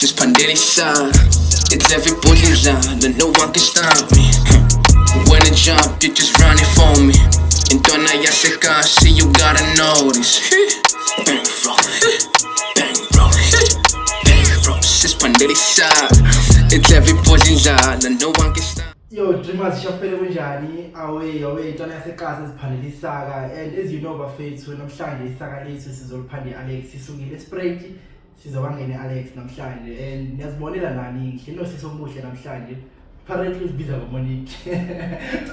Just pandeli side, it's every boy's line, and no one can stop me. When it jump, you just run it for me. Entona ya seca, see you gotta know this. Bang bro, bang bro, bang bro. Just pandeli side, it's every boy's line, and no one can stop. Yo, dreamers, shafele kunjani? Away, intwana yasekhaya siphandela isaka, and as you know bafethu namhlanje isaka lethu sizoliphanda Alex sisukile Sprite sizobangena Alex namhlanje and niyazibonela nani ngihlelo sisomuhle namhlanje apparently uzibiza Monique.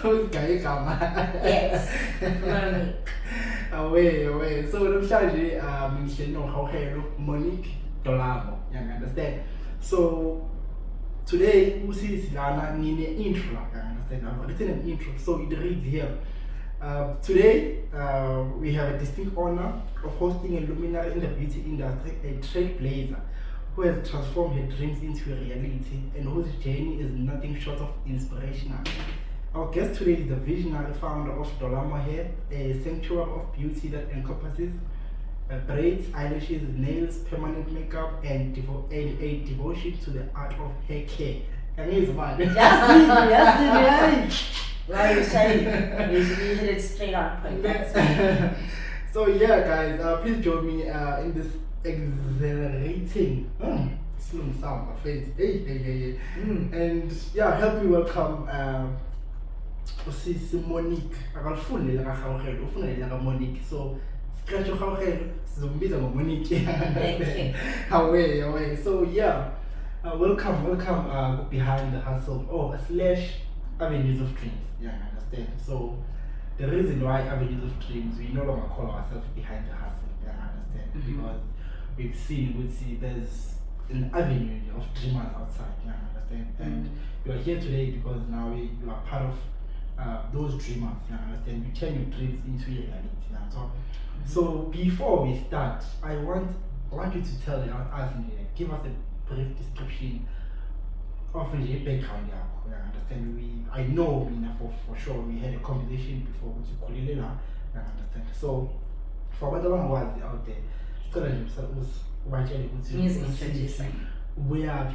So isigaye igama. Yes, Monique. Away. So namhlanje ngihlelo Kgaugelo Monique Dolamo. You understand? So today, we see Silana in the intro. I've written an intro, so it reads here. Today, we have a distinct honor of hosting a luminary in the beauty industry, a trailblazer who has transformed her dreams into a reality and whose journey is nothing short of inspirational. Our guest today is the visionary founder of Dolamo Hair, a sanctuary of beauty that encompasses braids, eyelashes, nails, permanent makeup, and a devotion to the art of hair care. Yes. Why are you saying? You hit it straight on point. So yeah, guys, please join me in this exhilarating slow sound of it. Hey. And yeah, help me welcome Monique. I got full Monique. So scratch your Kgaugelo, sizombiza Monique. Away. So yeah, welcome behind the hustle / avenues of dreams. Yeah, I understand. So the reason why avenues of dreams, we no longer call ourselves behind the hustle. Yeah, I understand. Because we see there's an avenue of dreamers outside. Yeah, I understand. And you are here today because now you are part of those dreamers. Yeah, I understand. You turn your dreams into reality. Yeah, so before we start, I want you to tell us, give us a brief description of your background. Yeah, I understand. I know for sure we had a conversation before with you. I understand. So for what long was out there, Music introducing. We are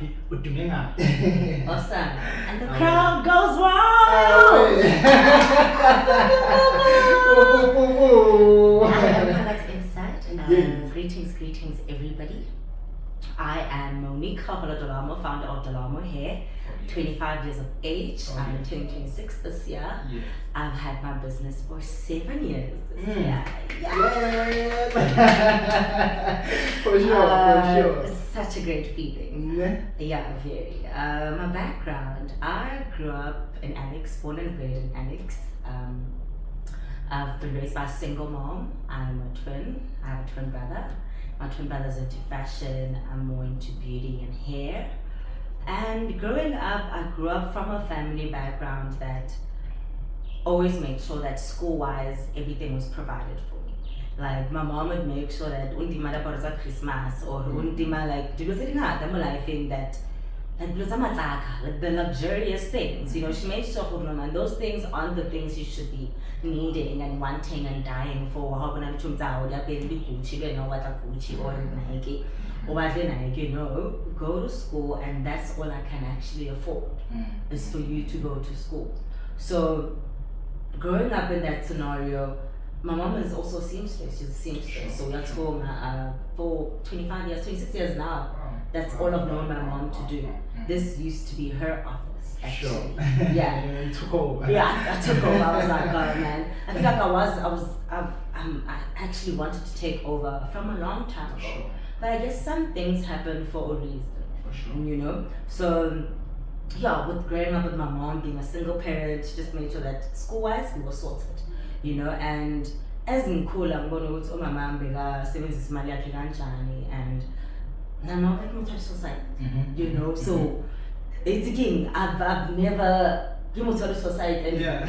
doing Awesome. And the crowd goes wild. That's inside. Greetings, everybody. I am Monique Kgaugelo Dolamo, founder of Dolamo Hair. 25 years of age. I'm turning 26 this year. Yes. I've had my business for 7 years this year. Yes. For sure. Such a great feeling. Yeah, very. My background, I grew up in Alex, born and bred in Alex. I've been raised by a single mom. I'm a twin. I have a twin brother. My twin brother's into fashion. I'm more into beauty and hair. And growing up, I grew up from a family background that always made sure that school-wise, everything was provided for me. Like, my mom would make sure that undima la Christmas or undima, like, do you know life in that, like the luxurious things, you know, she made sure and those things aren't the things you should be needing and wanting and dying for. You know, go to school and that's all I can actually afford is for you to go to school. So growing up in that scenario, my mom is also a seamstress. She's a seamstress. So that's home for 25 years, 26 years now. That's all I've known my mom to do. This used to be her office, actually. Sure. Yeah. You took over. Yeah, I took over. I was like, oh man. I feel like I actually wanted to take over from a long time ago. Sure. But I guess some things happen for a reason. For sure. You know? So yeah, with growing up with my mom, being a single parent, she just made sure that school-wise we were sorted. You know, and as in cool, I'm going to go to my mom because and now I'm not society. You know, so it's again, I've never society. Yeah.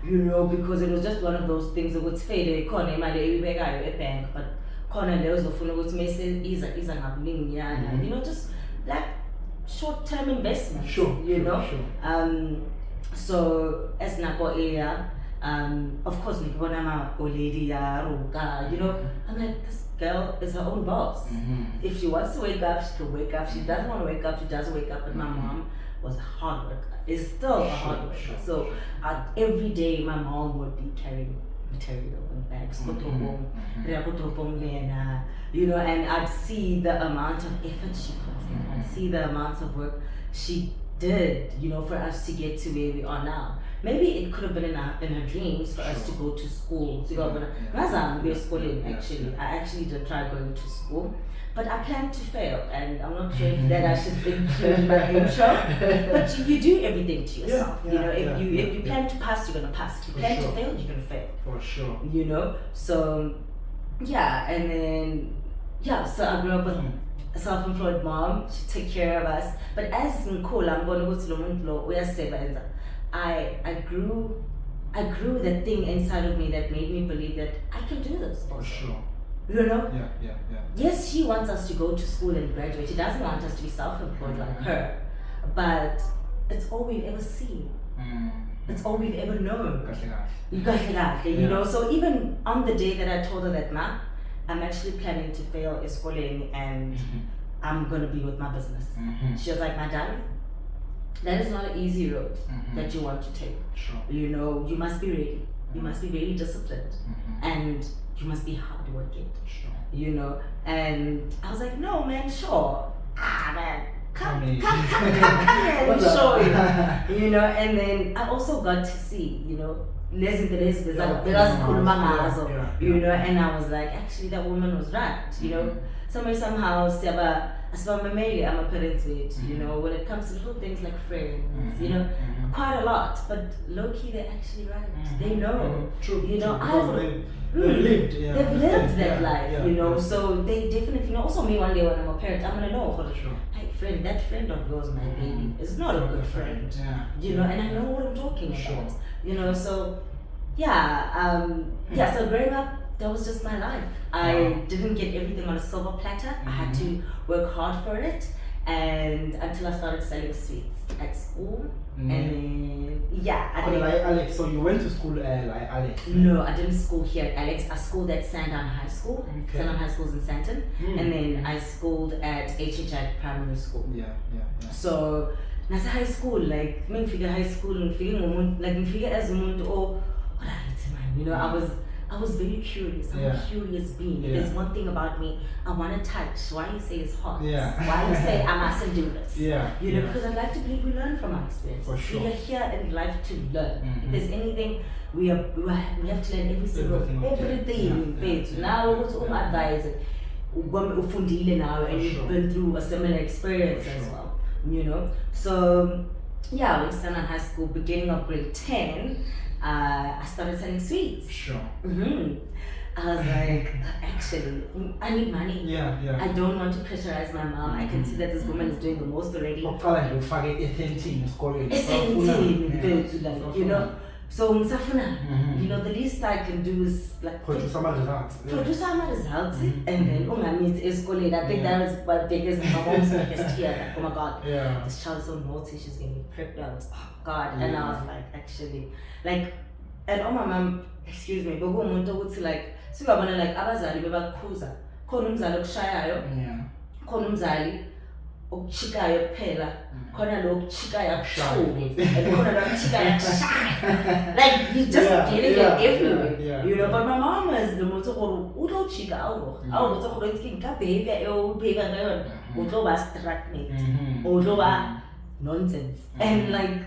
You know, because it was just one of those things that would fade a bank, but you know, just like short-term investment. Sure. You know. So as Nako area, Of course, when I'm a old lady, you know, I'm like, this girl is her own boss. If she wants to wake up, she can wake up. She doesn't want to wake up, she doesn't wake up. But my mom was a hard worker, is still a hard worker. So every day, my mom would be carrying material and bags, you know, and I'd see the amount of effort she puts in. I'd see the amount of work she did, you know, for us to get to where we are now. Maybe it could have been in her dreams for us to go to school. Actually, I actually did try going to school, but I planned to fail, and I'm not sure if that I should include my intro. But you do everything to yourself. You know, if you plan to pass, you're gonna pass. If you plan to fail, you're gonna fail. For sure. You know, so yeah, and then so I grew up with a self-employed mom. She took care of us. But as Nkula, I'm going to go to Lomuntlo, I grew that thing inside of me that made me believe that I can do this also. For sure. You know? Yeah. Yes, she wants us to go to school and graduate. She doesn't want us to be self-employed like her. But it's all we've ever seen. It's all we've ever known. You know? So even on the day that I told her that, Ma, I'm actually planning to fail schooling and I'm going to be with my business. She was like, my darling, that is not an easy road that you want to take. Sure. You know, you must be ready. You must be very disciplined. And you must be hardworking. Sure. You know, and I was like, no, man, sure. Man, come here, show you. You know, and then I also got to see, you know, you know, and I was like, actually, that woman was right. You know, somehow, I'm a parent's weight, you know, when it comes to little things like friends, you know, quite a lot, but low-key, they're actually right. They know. True. You know, they've lived that life, you know, so they definitely know. Also, me one day when I'm a parent, I'm gonna know, hey, friend, that friend of yours, my baby, is not a good friend. You know, and I know what I'm talking about. You know, so so growing up, that was just my life. I didn't get everything on a silver platter. I had to work hard for it, and until I started selling sweets at school, and then Alex. So you went to school like Alex? No, I didn't school here at Alex. I schooled at Sandown High School. Sandown High School's in Santon, and then I schooled at HHI Primary School. So nasa high school, like when figure high school and figure as umuntu you know, I was very curious. I'm a curious being. If there's one thing about me, I want to touch. Why you say it's hot? Why you say I mustn't do this? You know, because I'd like to believe we learn from our experiences. For sure. We are here in life to learn. If there's anything, we have to learn everything. Now what's advice? Now, and you've been through a similar experience as well. You know, so yeah, when I started high school, beginning of grade 10. I started selling sweets. Sure. I was like, actually, I need money. I don't want to pressurize my mom. I can see that this woman is doing the most already. You know. So you know, the least I can do is like produce some results. And then escalate. I think that was what biggest my mom's biggest fear. Like, oh my god, this child is so naughty, she's getting me pregnant. Oh god. And I was like, actually, like, and my mom, excuse me, but like abazali bebakhuza khona umzali okushayayo khona umzali okuchikayo kuphela khona lo kuchikayo akushumi and khona lo kuchikayo akushaya, like you just getting it everywhere, you know. But my mom is the most ulo chika awo lo it's ka behavior ngayon utlo ba stagnate utlo ba nonsense. And like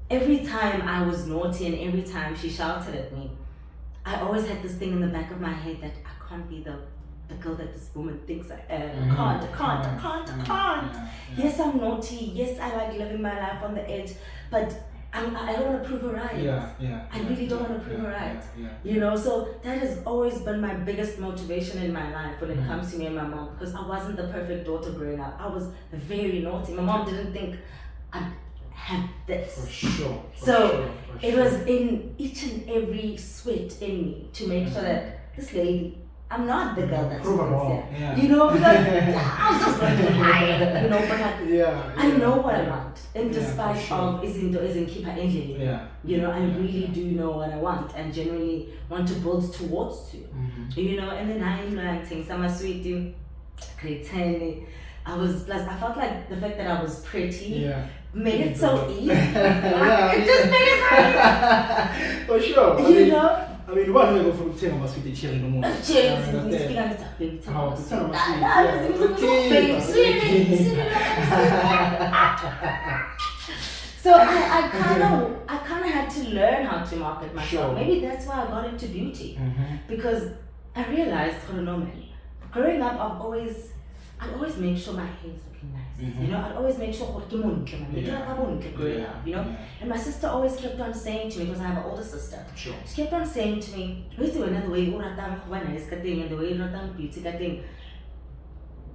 every time I was naughty and every time she shouted at me, I always had this thing in the back of my head that I can't be the girl that this woman thinks I am. I can't. Yes, I'm naughty. Yes, I like living my life on the edge, but I don't want to prove her right. I really don't want to prove her right. You know, so that has always been my biggest motivation in my life when it comes to me and my mom, because I wasn't the perfect daughter growing up. I was very naughty. My mom didn't think I'd have this. For sure. It was in each and every sweat in me to make sure that this lady I'm not the girl that's prove it always wrong. there. Yeah. You know, because I was just going to lie, you know, but like, I know what I want. And despite of isn't keep ending, you know, I really do know what I want and generally want to build towards you. You know, and then I'm learning some sweet grade 10. I felt like the fact that I was pretty made it so easy. It just made it so easy. For sure. You know? I mean, one way go from 10 of us with the cherry no more. Cheers, So I kind of had to learn how to market myself. Maybe that's why I got into beauty, because I realized, growing up, I'd always make sure my hair is looking nice. You know, I'd always make sure growing up, you know. And my sister always kept on saying to me, because I have an older sister, she kept on saying to me, the way you and the way you beauty,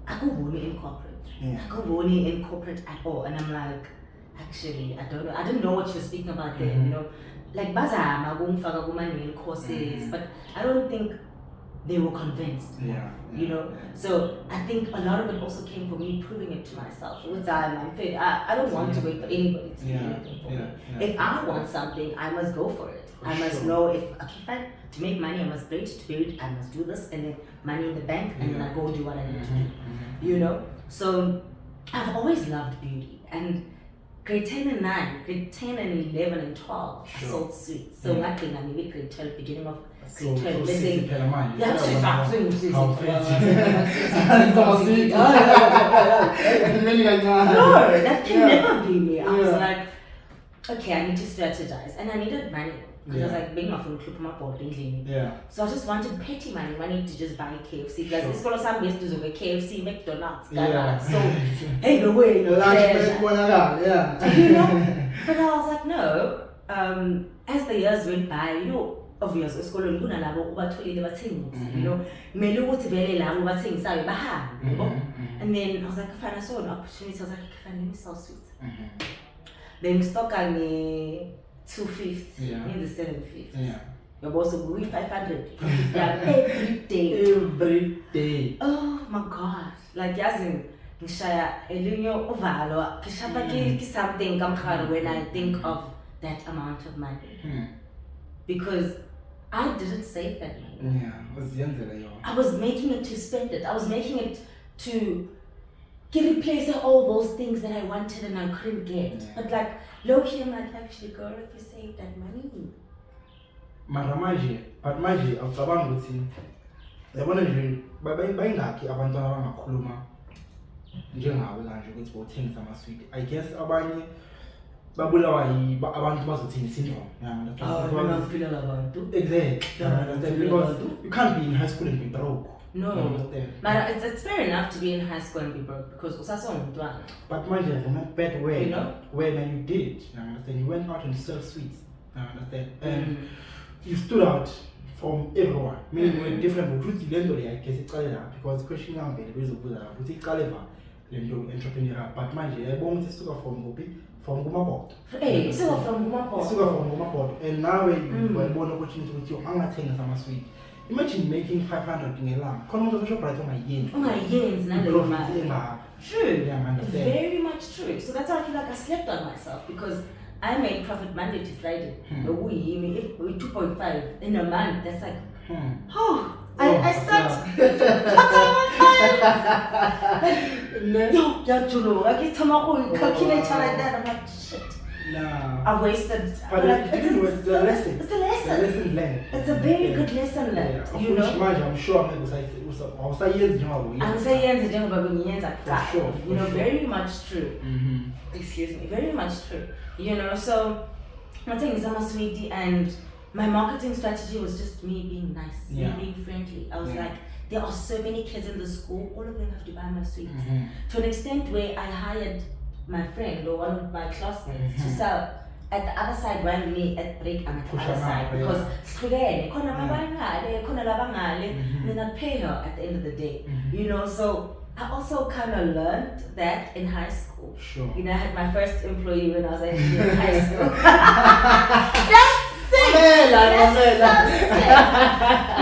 I go in corporate. I go in corporate at all. And I'm like, actually, I don't know. I didn't know what she was speaking about there, you know. Like, bazama, in courses, but I don't think they were convinced. You know, so I think a lot of it also came from me proving it to myself. I don't want to wait for anybody to do anything for me. If I want something, I must go for it. I must know if to make money, I must braid to build, I must do this, and then money in the bank, and then I go do what I need to do. You know, so I've always loved beauty, and grade 10 and 9, grade 10 and 11 and 12, I sold sweets. So I think I'm maybe grade 12, beginning of grade 12, let's say. No, that can never be me. I was like, okay, I need to strategize, and I needed money. Because I was like, being my phone clip my board in so I just wanted petty money to just buy KFC. Plus, it's called some best to KFC, McDonald's, so hey, no way, no you know. But I was like, no. As the years went by, you know, obviously, it's called you know, and then I was like, if I saw an opportunity, I was like, let me sell sweets. Then stock on me 250 in the 750. Your boss will be 500 every day. Oh my god. Like yazin ngishaya elinyo ovalo kishapa ki something when I think of that amount of money. Because I didn't save that money. I was making it to spend it. I was making it to replace all those things that I wanted and I couldn't get. But like, low-key, I'm like, actually, girl, if you save that money. But manje, awucabanga ukuthi yabona nje bayingakhi abantwana abangakhuluma njengawe kanje ukuthi bothengisa amaswidi. I guess abanye babulawa abantu bazothini syndrome. Exactly. Because you can't be in high school and be broke. No, but it's fair enough to be in high school and be broke because but manje, not bad way, you know, when you did, you understand? You went out and sold sweets, you understand? And you stood out from everyone. Meaning you were different. I guess it's because the question is entrepreneur. But manje, I want to sugar from Gumaport. Hey, so from Gumaport. And now when you born opportunity with your thing some sweet. Imagine making 500 in a lamp. Come on, shop right on my yen. On my yens, true. Very much true. So that's why I feel like I slept on myself because I made profit Monday to Friday. If we 2.5 in a month, that's like, I start. I get to calculate like that. I'm like, shit. No. I wasted. But it's the lesson. It's a lesson. The lesson learned. It's a very good lesson learned. You know. I'm sure I'm saying you know, very much true. Excuse me, very much true. You know, so I'm saying I'm sweetie, and my marketing strategy was just me being nice, me being friendly. I was like, there are so many kids in the school, all of them have to buy my sweets. To an extent where I hired my friend or one of my classmates to sell at the other side while me at break and at the other side because and then I'd pay her at the end of the day. You know, so I also kind of learned that in high school. You know, I had my first employee when I was actually in high school. That's sick!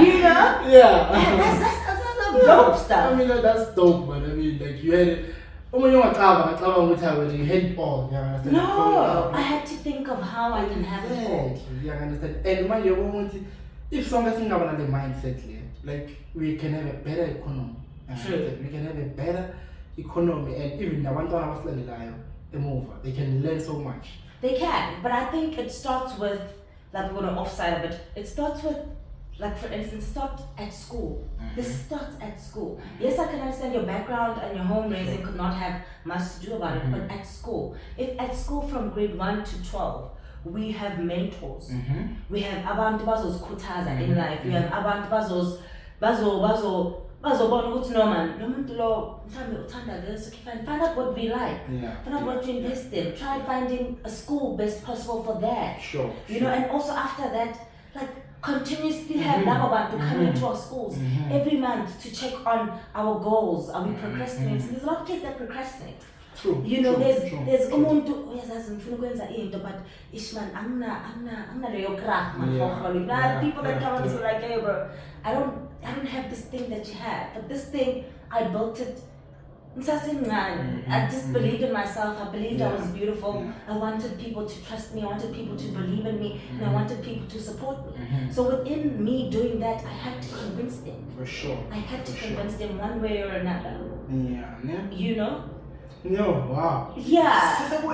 You know? Yeah. That's dope stuff. I mean, that's dope, man. I mean, like, you had it. Oh, when you want to you had it all. You understand? No, I had to think of how I can have it all. Exactly. You understand? And when you want to, if something about the mindset, like, we can have a better economy. True. We can have a better economy, and even the one time I was the mover, they can learn so much. They can, but I think it starts with, like, we're going to offside a bit. It starts with, like, for instance, start at school. This starts at school. Yes, I can understand your background and your home raising could not have much to do about it, but at school, if at school from grade 1 to 12, we have mentors. We have abantu bazozikhuthaza in life. We have abantu bazobona ukuthi no man, lo muntu lo mhlambe uthanda this, find out what we like. Find out what you invest in. Try finding a school best possible for that. Sure. You know, and also after that, like, continuously have lava bantu come into our schools every month to check on our goals. Are we procrastinating? There's a lot of kids that procrastinate. True. You know, there's umuntu uyazazi ngifuna ukwenza into, but ishman angna leyo craft man for people that come and say like, hey bro, I don't have this thing that you have, but this thing I built it. I just believed in myself. I believed I was beautiful. I wanted people to trust me. I wanted people to believe in me, and I wanted people to support me. So within me doing that, I had to convince them. For sure. I had to convince them one way or another. Yeah. You know? No, wow. Yeah. We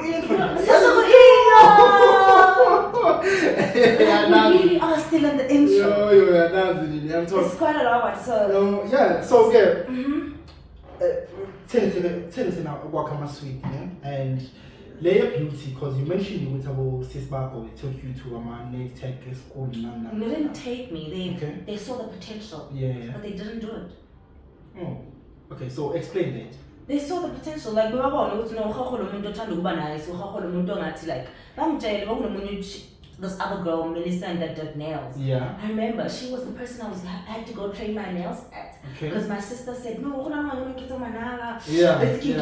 really are still in the intro. It's quite a lot, so. Tell us now what sweet, and layer beauty, because you mentioned you went about Sisbako, they took you to a nail tech school. They didn't take me, they saw the potential, but they didn't do it. Oh, okay, so explain that. They saw the potential, like, Kgaugelo umuntu othanda ukuba nice, Kgaugelo umuntu ongathi like, bangitshele bakunomunye this other girl, Melissa, that did nails. Yeah. I remember she was the person I had to go train my nails at. Because my sister said, no, I'm going to get some manala. Let's keep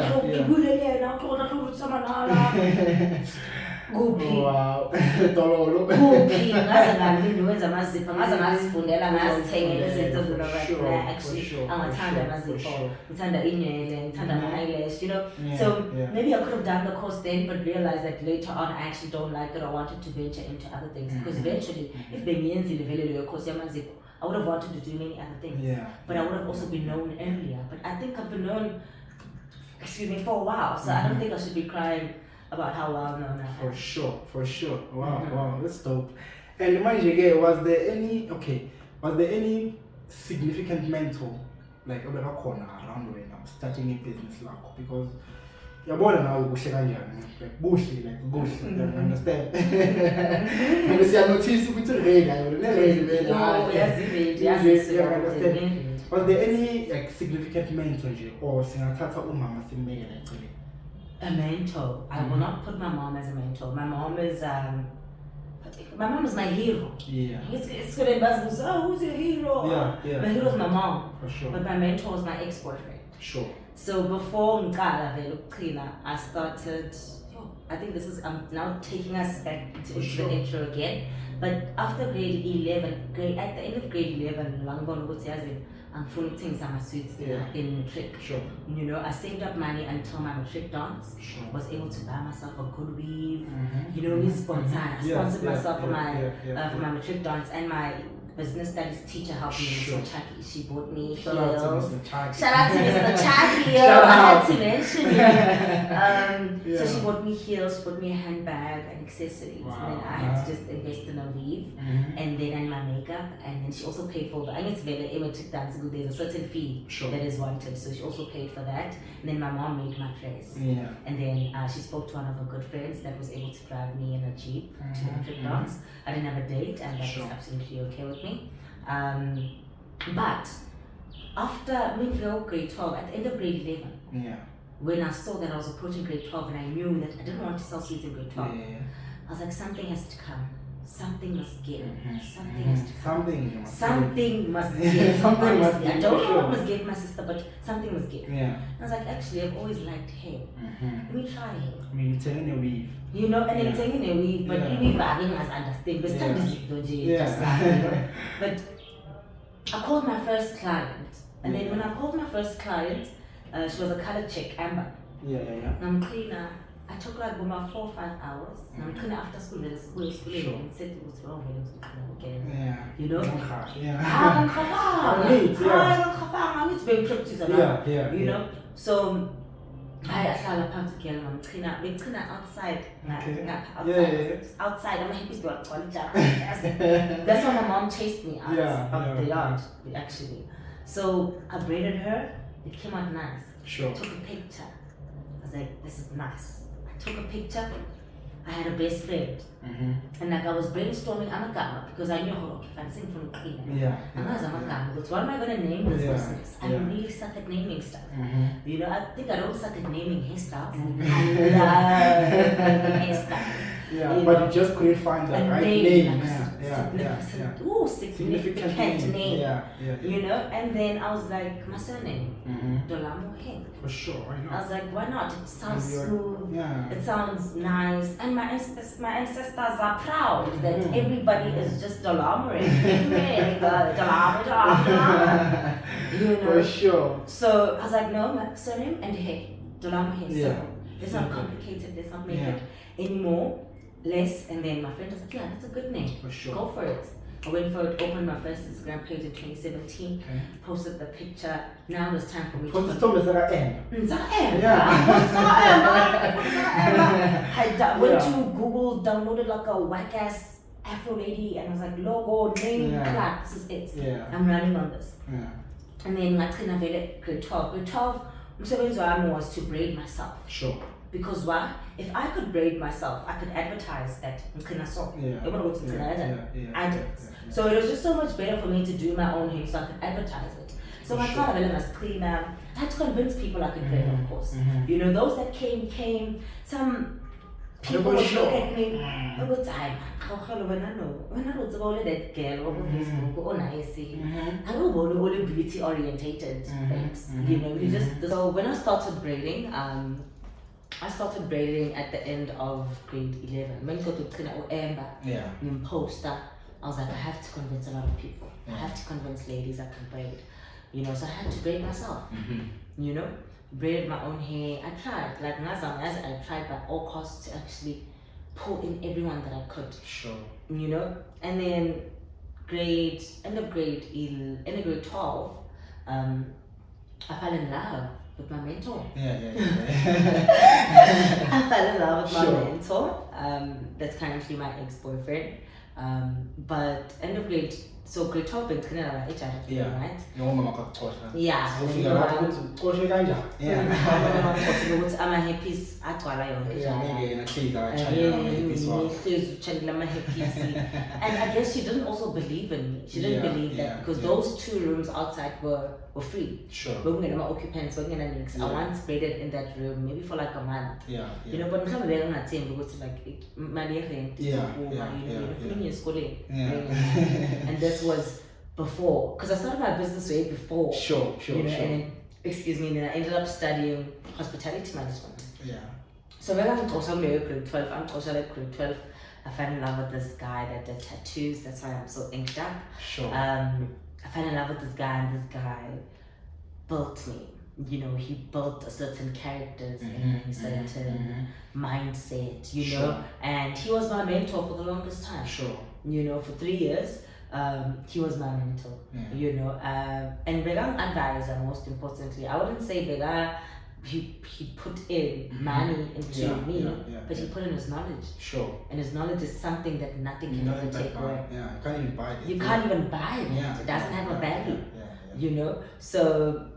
Wow. Dolamo. Ngaze ngiwenza amazipho, ngaze ngazifundela ngazithengela izinto zona actually angathanda amazipho, ngithanda inwele, ngithanda ama eyelash, you know. So maybe I could have done the course then, but realized that later on I actually don't like it. I wanted to venture into other things because eventually, if bengiyenzile vele leyo course yamazipho, I would have wanted to do many other things. But I would have also been known earlier. But I think I've been known, for a while, so I don't think I should be crying about how well known I am. For sure. Wow, that's dope. And mind you, was there any significant mentor like around when I'm starting a business like, because you're born now like bushy, you understand? And you see I notice with the red, was there any like significant mentor or singathatha umama simbeke actually? A mentor. I will not put my mom as a mentor. My mom is my hero. It's good and oh, who's your hero? My hero is my mom. For sure. But my mentor was my ex-boyfriend. Sure. So before I started, I think this is, I'm now taking us back to the intro again. But after grade 11, at the end of grade 11, I'm full things I'm sweets in matric. Sure. You know, I saved up money until my matric dance. Was able to buy myself a good weave. You know, I sponsored myself for my matric dance, and my business studies teacher helped me with some Chucky. She bought me heels. Shout out to Mr. Chucky. I had to mention it. So she bought me heels, she bought me a handbag and accessories. And then I had to just invest in a weave and then in my makeup. And then she also paid for the, I mean, it's very matric dance, there's a certain fee that is wanted. So she also paid for that. And then my mom made my dress. And then she spoke to one of her good friends that was able to drive me in a Jeep to matric dance. I didn't have a date, and that was absolutely okay with me. But after grade 12, at the end of grade 11, when I saw that I was approaching grade 12 and I knew that I didn't want to sell sweets in grade 12, I was like, something has to come. something must give. Something Mhm. has to come. Something you must Something must give. Something must honestly. I give, don't for know what sure. must give my sister, but something must give. Yeah. I was like, actually, I've always liked hair. Let me try hair. I mean, it's in your weave. You know, and Yeah. it's taking a weave, but Yeah. weave I must understand. But Yeah. just like, you know. But I called my first client, and then when I called my first client, she was a colored chick, Amber. Yeah. I'm cleaner. I took like about 4 or 5 hours. I'm cleaner after school. School, Sure. and said it was wrong when it was again. Yeah. You know? Yeah. I need to be practice. Yeah. You know? So I ahlala phansi ke ngicina outside. Okay. Outside. Outside. I'm happy to work. That's why my mom chased me out of the yard, actually. So I braided her. It came out nice. Sure. I took a picture. I was like, this is nice. I took a picture. I had a best friend. And like I was brainstorming Amagama because I knew how if I'm singing from Queen. Yeah. And I was Amagama, but what am I gonna name this Yeah. business? I really suck at naming stuff. You know, I think I don't suck at naming hairstyles. Mhm. I love naming hairstyles. Yeah, You but know, you just couldn't find the a right name, name. like Yeah. significant name. Yeah. You know, and then I was like, my surname, Dolamo Hair. For sure, I know. I was like, why not? It sounds smooth. Yeah. It sounds nice, and my ancestors are proud that everybody is just Dolamo. Dolamo. You know. For sure. So I was like, no, my surname and hair, Dolamo Hair. Yeah. Simple. Let's not complicate it. Let's not make it anymore less. And then my friend was like, yeah, that's a good name. For sure. Go for it. I went for it, opened my first Instagram page in 2017, Okay. posted the picture. Now it was time for me Because to the storm is at the end. I went to Google, downloaded like a whack ass Afro lady, and I was like, logo, name, clap, this is it. Yeah. I'm running on this. Yeah. And then ngagcina vele grade 12. Grade 12, umsebenzi wami was to braid myself. Sure. Because why? If I could braid myself, I could advertise that ngicina so. Yeah. I did. So it was just so much better for me to do my own hair so I could advertise it. So my Sure. client was cleaner. I had to convince people I could braid, of course. You know, those that came. Some people would look at me. I would say, Kgaugelo, when I know that girl over Facebook, oh nice. I don't want only beauty orientated things. You know, you just. So when I started braiding, I started braiding at the end of grade 11. When I got to Amber, in poster, I was like, I have to convince a lot of people. I have to convince ladies I can braid. You know, so I had to braid myself. You know, braided my own hair. I tried, like as I tried by all costs to actually pull in everyone that I could. Sure. You know, and then end of grade 12, I fell in love with my mentor. I fell in love with my mentor. That's currently my ex-boyfriend. But end of grade, so grade 12 been cleaning our HR, right? No mama got taught. Yeah. Ama-happies agcwala yonke and I guess she didn't also believe in me. She didn't believe that because those 2 rooms outside were free. Sure. My occupants, I once braided in that room maybe for like a month. You know, but I'm not saying because like money rent, and this was before, because I started my business way before. Sure. You know, and then, then I ended up studying hospitality management. Yeah. So when I'm also grade 12, grade 12, I fell in love with this guy that did tattoos. That's why I'm so inked up. Sure. I fell in love with this guy, and this guy built me. You know, he built a certain characters and a certain mindset, you know, and he was my mentor for the longest time. Sure. You know, for 3 years, he was my mentor, you know, and Begang advisor, most importantly. I wouldn't say Begang, he put in money into me, but he put in his knowledge. Sure. And his knowledge is something that nothing can ever take away. Yeah, you can't even buy it. You can't even buy it. It doesn't have a value. You know? So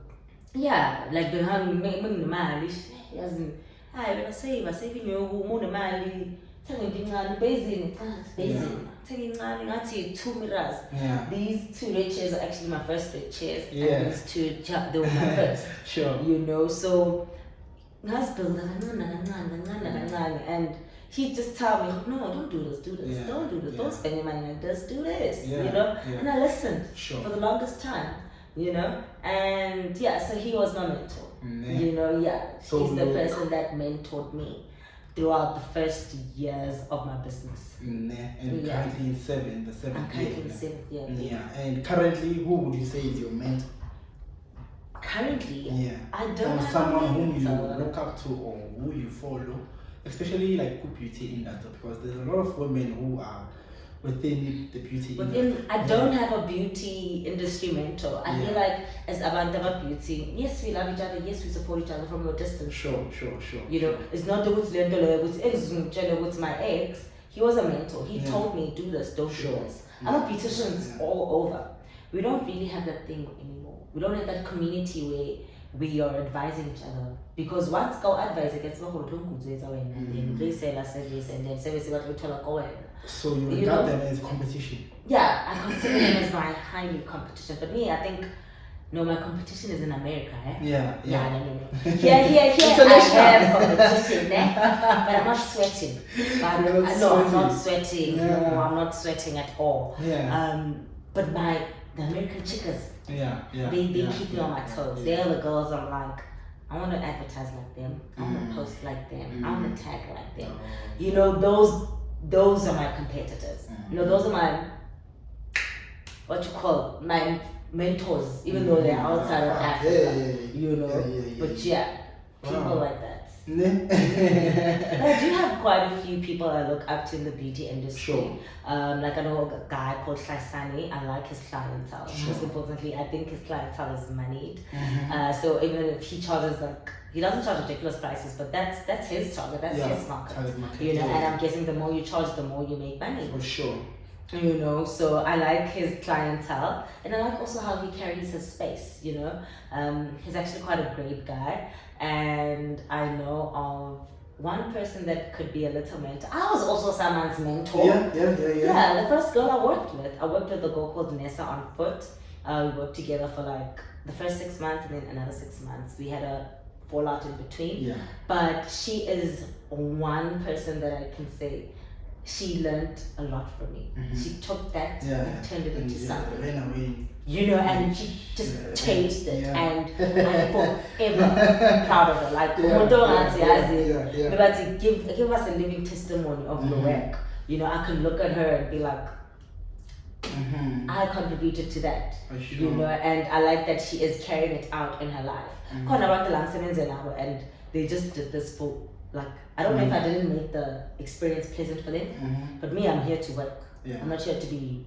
yeah, like Begang mali, when I saving you mali, taking 2 mirrors. These 2 red chairs are actually my first red chairs. And these 2, they were my first. Sure. You know, so and He'd just tell me, no, don't do this, Yeah, don't do this, yeah. don't spend your money like this, do this, Yeah, you know? yeah. And I listened Sure. for the longest time, you know? And yeah, so he was my mentor, you know, So he's the person that mentored me throughout the first years of my business. And Yeah. currently in the seventh I'm currently year. in seventh year. Yeah, and currently, who would you say is your mentor? Currently, Yeah. I don't Or have someone a whom you mentor. look up to or who you follow, especially like good beauty industry, because there's a lot of women who are within the beauty industry. I don't have a beauty industry mentor. I feel like as Abantaba beauty, yes, we love each other, yes, we support each other from a distance. Sure. You know, it's not the with my ex. He was a mentor. He told me, do this, don't do this. Other beauticians all over. We don't really have that thing anymore. We don't have that community where we are advising each other. Because once go advise, it gets and then resell our service and then service what we tell. So you regard them as competition? Yeah, I consider them as my highly competition. But me, I think, no, my competition is in America, eh? Yeah. No. Here, I have competition, eh? But I'm not sweating. I'm not sweating. Yeah. No, I'm not sweating at all. Yeah. But the American chicas, they keep me on my toes. Yeah. They're the girls I'm like, I want to advertise like them. I want to post like them. I want to tag like them. You know, those are my competitors. You know, those are my my mentors, even though they're outside of Africa. You know, but people like that. But I do have quite a few people I look up to in the beauty industry. Sure. Like I know a guy called Sani. I like his clientele. Most importantly, I think his clientele is moneyed. So even if he charges he doesn't charge ridiculous prices, but that's his target, that's his market. You know, and I'm guessing the more you charge, the more you make money. For sure. You know, so I like his clientele, and I like also how he carries his space. You know, he's actually quite a great guy, and I know of one person that could be a little mentor. I was also someone's mentor. Yeah, the first girl I worked with a girl called Nessa on foot. We worked together for like the first 6 months and then another 6 months. We had a fallout in between. But she is one person that I can say she learned a lot from me. She took that and turned it into something. You know, and she just changed it, and I'm forever proud of her. Like, give us a living testimony of your work. You know, I can look at her and be like, I contributed to that. You know, and I like that she is carrying it out in her life. And they just did this for, like, I don't know if I didn't make the experience pleasant for them, but me, I'm here to work. I'm not here to be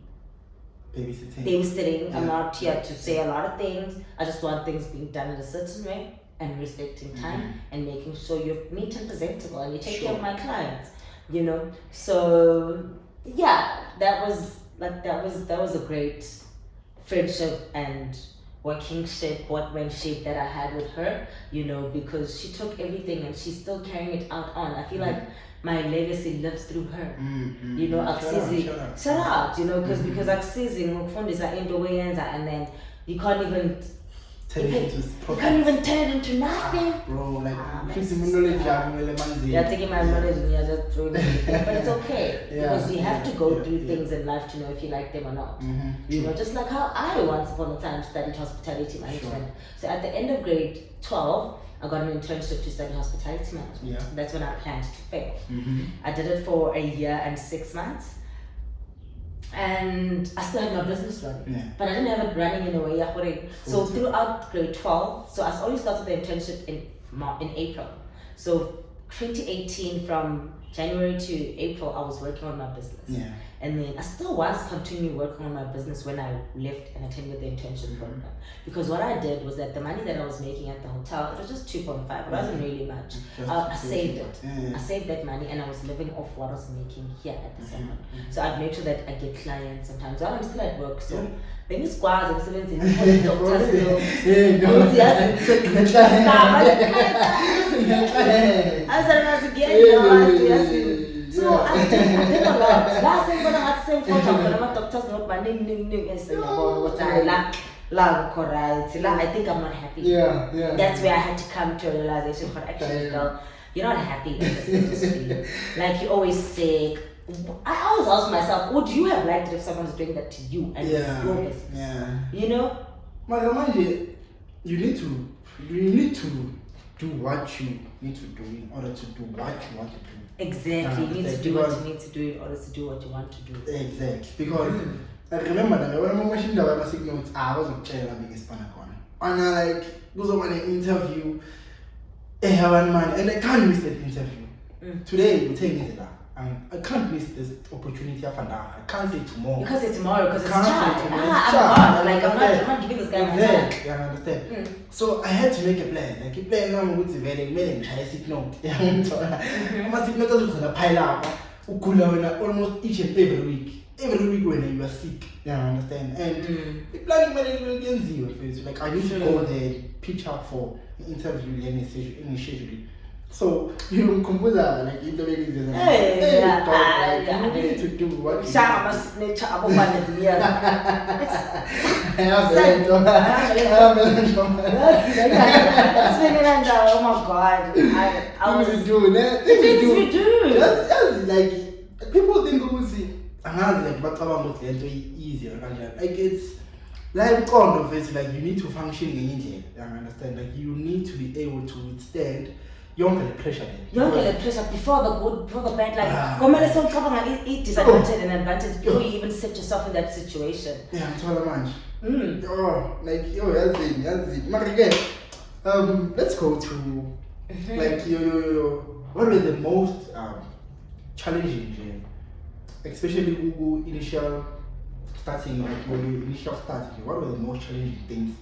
babysitting. I'm not here to say a lot of things. I just want things being done in a certain way and respecting time and making sure you're neat and presentable and you take care of my clients. You know, so yeah, that was a great friendship and workmanship that I had with her, you know, because she took everything and she's still carrying it out on. I feel like my legacy lives through her. You know, shout out, you know, because accessing and then you can't even turn it into nothing. Bro, like you're taking my knowledge and you're just throwing it. But it's okay because you have to go through things in life to know if you like them or not. You know, just like how I once upon a time studied hospitality management. So at the end of grade 12, I got an internship to study hospitality management. That's when I planned to fail. I did it for a year and 6 months. And I still had my business running, but I didn't have it running in a way. So throughout grade 12, so I only started the internship in April. So 2018, from January to April, I was working on my business. And then I still was continuing working on my business when I left and attended the internship program. Because what I did was that the money that I was making at the hotel, it was just 2.5. It wasn't really much. I saved it. I saved that money and I was living off what I was making here at the center. So I'd make sure that I get clients sometimes while I'm still at work. So when you squads and students in so I did a lot. Last time when I had the same photo, when my doctor's not my name, I said, La correct. I think I'm not happy. Yeah. That's where I had to come to a realization. But actually, girl, you're not happy in this industry. Like you always say. I always ask myself, would you have liked it if someone was doing that to you and it's your business? Yeah. You know? But remind you need to do what you need to do in order to do what you want to do. Exactly. You need to do what you need to do in order to do what you want to do. Exactly. Because I remember that when I'm watching the web signals, I wasn't telling me it's Panacon. And I like goes on an interview, and I can't miss that interview. Today we take it that. I can't miss this opportunity of an hour. I can't say tomorrow. You can't say tomorrow because it's I'm I'm not giving this guy my time. I understand. So I had to make a plan. Like a plan now with the very main try sit note. I must sit note as a pile up. Almost each and every week. Every week when you are sick. You understand? And the planning manager will be zero. Like I need to go there, pitch out for an interview any schedule. So you compose like in the way you need to do what you oh my god. I was doing that. We do. That's like people think we see like but easier. Like it's like kind of it's like you need to function in India. You understand? Like you need to be able to withstand you don't get the pressure then. You don't get the pressure before the good, before the bad. Like, eat disadvantage and advantage before you even set yourself in that situation. Yeah, I'm trying to manage. That's it. But again, let's go to like your what were the most challenging, especially Google initial starting, like your initial starting. What were the most challenging things?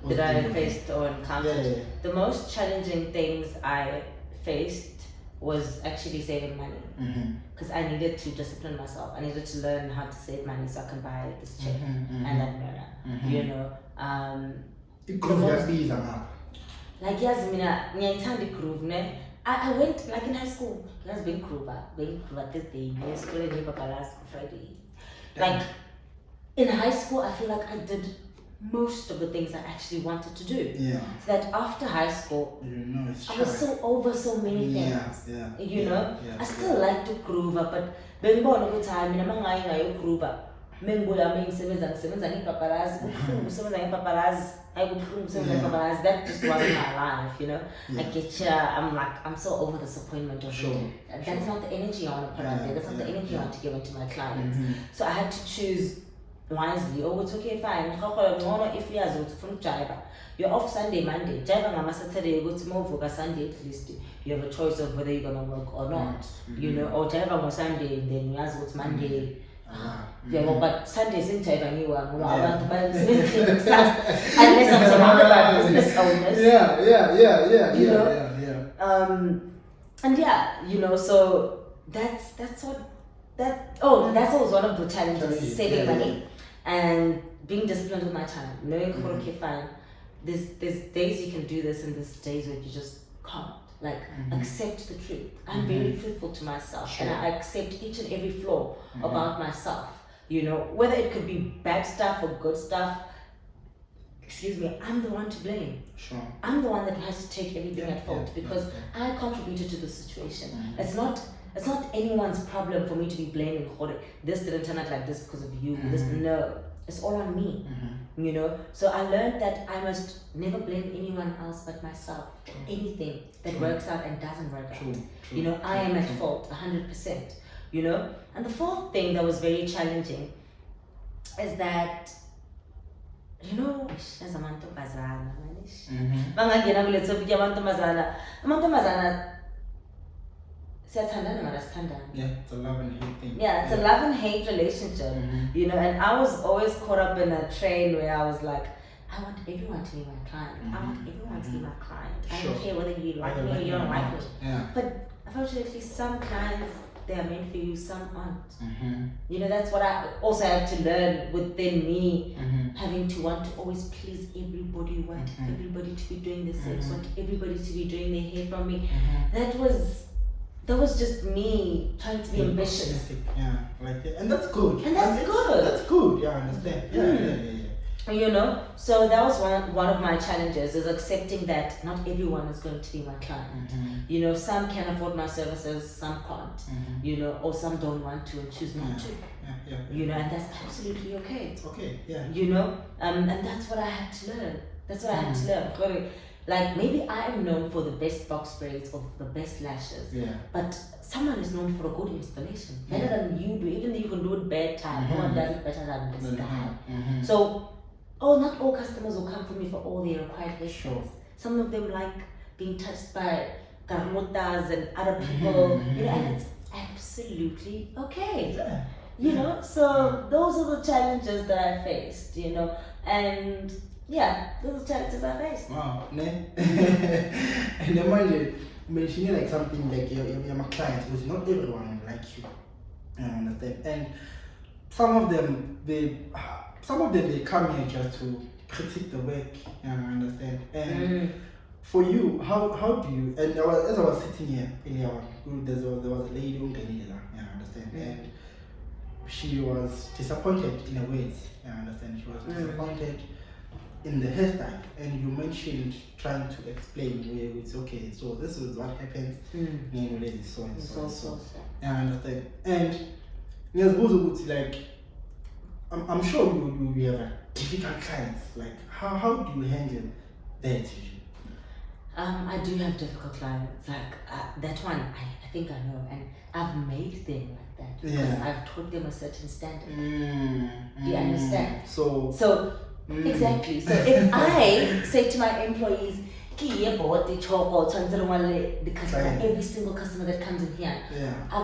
That I faced or encountered. The most challenging things I faced was actually saving money because I needed to discipline myself. I needed to learn how to save money so I can buy this chair and that mirror. You know, like yes, I went like in high school. Yes, being Kruva this day, school and Friday. Like in high school, I feel like I did most of the things I actually wanted to do. Yeah. So that after high school, I was so over so many things. You know, I still like to groove up, but when born all the time, I'm not groove up. That just wasn't my life, you know. I get you. I'm so over disappointment of it. That's not the energy I want to put out there. That's not the energy I want to give into my clients. So I had to choose wisely. Oh, it's okay, fine. If you are from Jaiva, you're off Sunday, Monday. Jaiva Mama Saturday, you go to move Sunday at least. You have a choice of whether you're gonna work or not. You know, or Jaiva on Sunday, then you ask what's Monday. Yeah, but Sundays in Jaiva anyway. Unless I'm surrounded by business owners. And you know, so that's what that was one of the challenges, saving money and being disciplined with my time. Knowing okay, fine. There's days you can do this and there's days where you just can't. Like accept the truth. I'm very truthful to myself and I accept each and every flaw about myself. You know, whether it could be bad stuff or good stuff. Excuse me, I'm the one to blame. I'm the one that has to take everything at fault because I contributed to the situation. It's not anyone's problem for me to be blaming. This didn't turn out like this because of you. No, it's all on me. You know. So I learned that I must never blame anyone else but myself. Anything that works out and doesn't work out. You know, I am at fault 100%. You know. And the fourth thing that was very challenging is that, you know, as a mantomazana, it's a love and hate thing. Yeah, it's a love and hate relationship. You know, and I was always caught up in a train where I was like, I want everyone to be my client. I want everyone to be my client. I don't care whether you like me or you don't like me. But unfortunately, some clients, they are meant for you, some aren't. You know, that's what I also had to learn within me, having to want to always please everybody, want everybody to be doing the same, want everybody to be doing their hair from me. That was just me trying to be ambitious. Yeah, like and that's good. And that's good. That's good. Yeah, I understand. Yeah. You know, so that was one of my challenges, is accepting that not everyone is going to be my client. You know, some can afford my services, some can't. You know, or some don't want to and choose not to. You know, and that's absolutely okay. It's okay, yeah. You know, and that's what I had to learn. That's what I had to learn. Like, maybe I am known for the best box braids or the best lashes, but someone is known for a good installation, better than you do. Even though you can do it bad time, no one does it better than this guy. So, not all customers will come for me for all their required hairstyles. Some of them like being touched by garmotas and other people, you know, and it's absolutely okay. You know, so those are the challenges that I faced, you know, and those are the challenges I faced. Wow, ne? And then mind you, mentioning like something like you're my client, because not everyone like you. I understand. And some of them they come here just to critique the work. I understand. And for you, how do you? And as I was sitting here in your, there was a lady who I understand, and she was disappointed in a way. I understand. She was disappointed in the hairstyle, and you mentioned trying to explain where it's okay. So this is what happens. So and so. I understand. And like, I'm sure you have a difficult clients. Like, how do you handle that usually? I do have difficult clients. Like that one, I think I know, and I've made them like that because I've taught them a certain standard. Do you understand? So exactly. So if I say to my employees, the customer, every single customer that comes in here,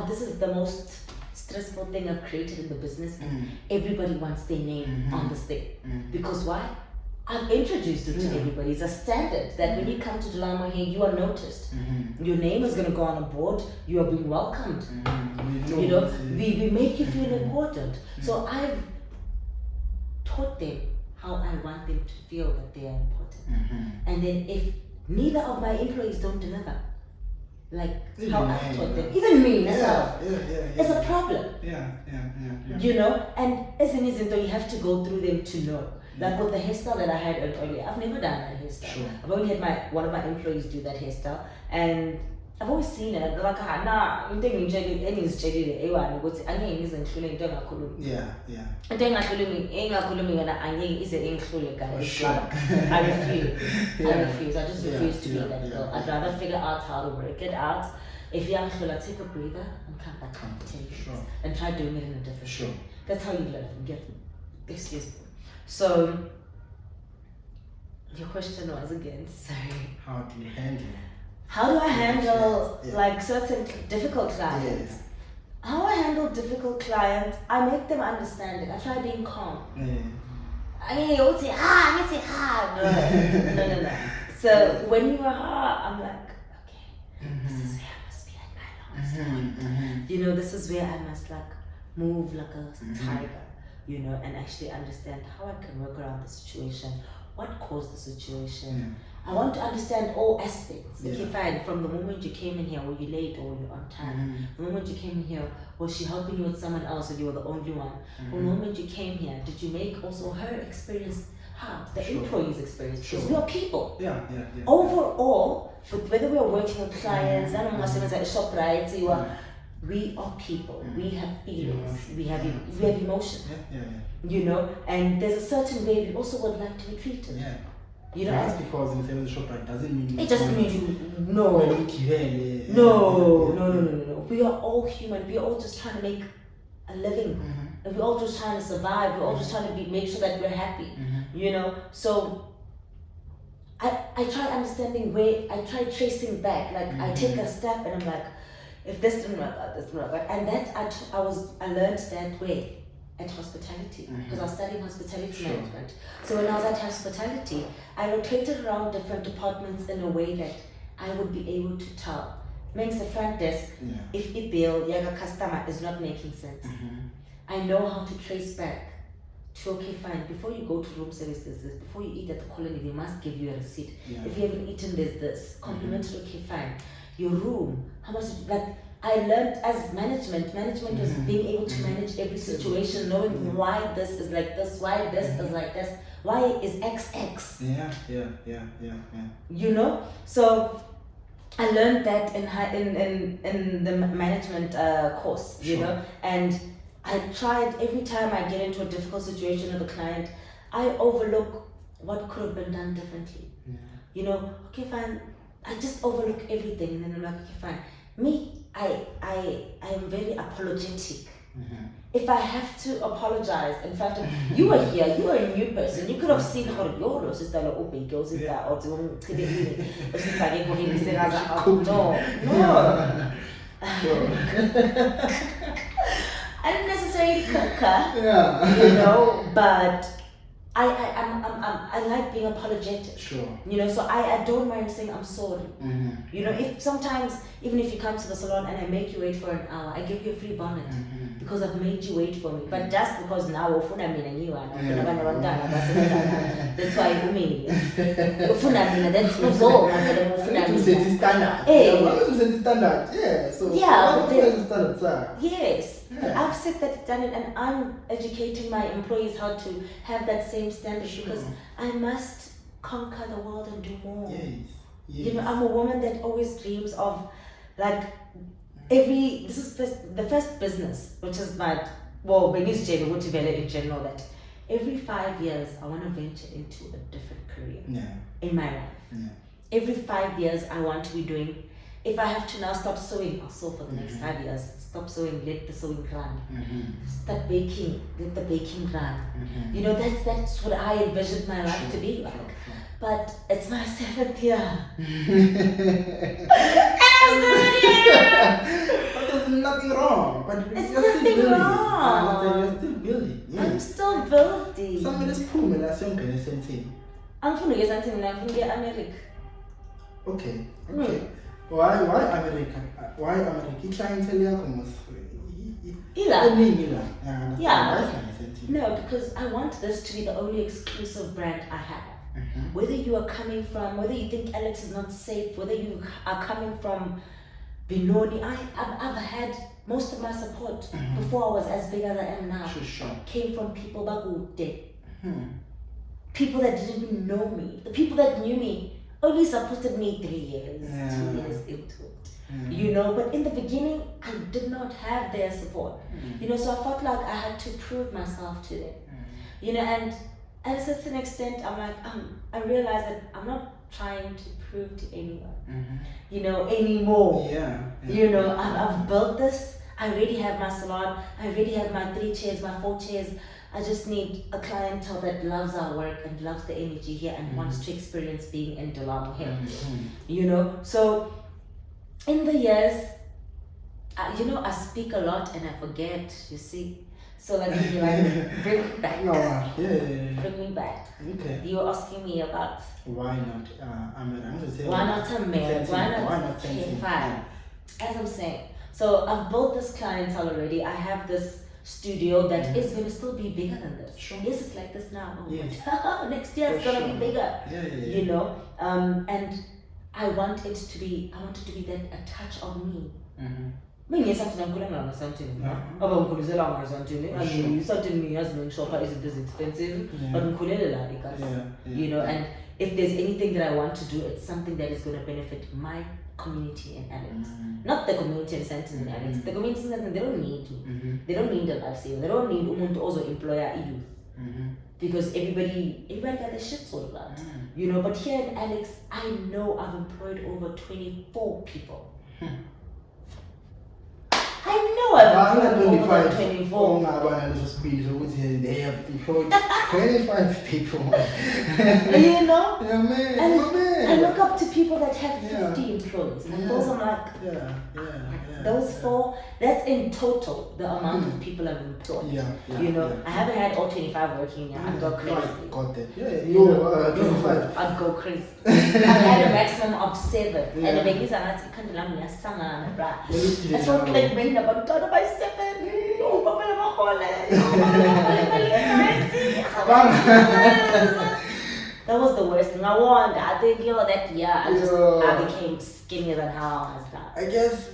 this is the most stressful thing I've created in the business, and everybody wants their name on this thing. Because why? I've introduced it to everybody. It's a standard that when you come to Dolamo Hair, you are noticed. Your name is going to go on a board. You are being welcomed. You know, we make you feel important. So I've taught them how I want them to feel that they are important. And then if neither of my employees don't deliver, like how I've taught them, even me myself, it's a problem. You know, and as an example, you have to go through them to know. Like with the hairstyle that I had earlier, I've never done that hairstyle. I've only had one of my employees do that hairstyle, and I've always seen it. Like, nah, I'm thinking any is jelly. Ewa, go to any is including don't akulum. And then akulumi and any is including guys. I refuse. I just refuse to be that girl. I'd rather figure out how to work it out. If you're actually take a breather and come back and try doing it in a different way. That's how you learn. Excuse me. So, your question was again, sorry. How do you handle? How do I handle like certain difficult clients? How I handle difficult clients, I make them understand it. I try being calm. I don't say no. So when you are I'm like, okay, this is where I must be at my lowest. You know, this is where I must like move like a tiger. You know, and actually understand how I can work around the situation, what caused the situation. I want to understand all aspects. Okay, fine. From the moment you came in here, were you late or were you on time? The moment you came in here, was she helping you with someone else or you were the only one? From the moment you came here, did you make also her experience hard, the employee's experience? Because we are people. Overall, but whether we are working with clients, I don't know, at a shop, right? So we are people. We have feelings. We have emotion. You know, and there's a certain way we also would like to be treated. You know, that's because in the shop right doesn't mean it just means no. We are all human. We are all just trying to make a living. And we're all just trying to survive. We're all just trying to make sure that we're happy. You know, so I try understanding where I try tracing back. Like I take a step and I'm like, if this didn't work out, this didn't work out. And that I learned that way at hospitality, because I was studying hospitality management. So when I was at hospitality, I rotated around different departments in a way that I would be able to tell. Makes the front desk, if the bill, your customer is not making sense. I know how to trace back to, okay, fine, before you go to room service, there's this. Before you eat at the colony, they must give you a receipt. If you haven't eaten, there's this. Complimentary, okay, fine. Your room, how much, like, I learned as management. Management was being able to manage every situation, knowing why this is like this, why this is like this, why is XX. You know, so I learned that in the management course, you know, and I tried every time I get into a difficult situation with a client, I overlook what could have been done differently. You know, okay, fine. I just overlook everything, and then I'm like, okay, fine. Me, I am very apologetic. If I have to apologize, in fact, you are here, you are a new person. You could have seen how your sister or girls is that or no. I didn't necessarily cook, you know, but I like being apologetic. Sure. You know, so I don't mind saying I'm sorry. You know, if sometimes, even if you come to the salon and I make you wait for an hour, I give you a free bonnet because I've made you wait for me. But just because now ufuna mina ngiwa that's why you mean ufuna mina, that's all. To set the standard. To set the standard. Yeah. So yes. But I've set that standard, and I'm educating my employees how to have that same standard because I must conquer the world and do more. Yes. You know, I'm a woman that always dreams of like this is the first business, which is business in general, that every 5 years I want to venture into a different career in my life. Every 5 years I want to be doing, if I have to now stop sewing, I'll sew for the next 5 years. Stop sewing, let the sewing run. Start baking, let the baking run. You know, that's what I envisioned my life to be like. But it's my 7th year. But there's nothing wrong. But it's you're nothing still wrong. You're still building. Yes. I'm still building. Somebody's pulling a song in the same thing. I'm going to get something now. I'm going to get America. Okay. Why America? Why America? Clientele almost. Yeah. No, because I want this to be the only exclusive brand I have. Whether you are coming from, whether you think Alex is not safe, whether you are coming from Benoni, I've had most of my support before I was as big as I am now. Sure. Came from people back people that didn't even know me. The people that knew me only supported me 3 years, 2 years into it. You know, but in the beginning I did not have their support. You know, so I felt like I had to prove myself to them. You know, and at a certain extent I'm like, I realized that I'm not trying to prove to anyone, you know, anymore. You know, I've built this. I already have my salon. I already have my 3 chairs, my 4 chairs. I just need a clientele that loves our work and loves the energy here and wants to experience being in Dolamo Hair. You know, so in the years, you know, I speak a lot and I forget, you see. So like, you like, bring me back. Bring me back. Okay. You were asking me about why not America? Why not America? Why not K5? As I'm saying, so I've built this clientele already. I have this studio that is going to still be bigger than this. Sure. Yes, it's like this now. Yes. Next year it's going to be bigger. Yeah. You know, and I want it to be that a touch of me. Mina something I'm calling on something. Something me as men shopper isn't this expensive, but you know, and if there's anything that I want to do, it's something that is going to benefit my community in Alex. Not the community in Sandton in Alex. The community in Sandton, they don't need you. They don't need a lifestyle. They don't need to also employ a youth. Because everybody got their shit sorted out. You know, but here in Alex, I know I've employed over 24 people. I know I've employed over 24. They have employed 25 people. You know? Yeah, man. And I look up to people that have 50 employees. And those I'm like, those 4, that's in total the amount of people I've employed. You know, I haven't had all 25 working now. I'd go crazy. Got that. Yeah, 25. I'd go crazy. I've had a maximum of 7. And the babies are not I felt like bringing about by 7. That was the worst thing. I think that year I became skinnier than how I was. I guess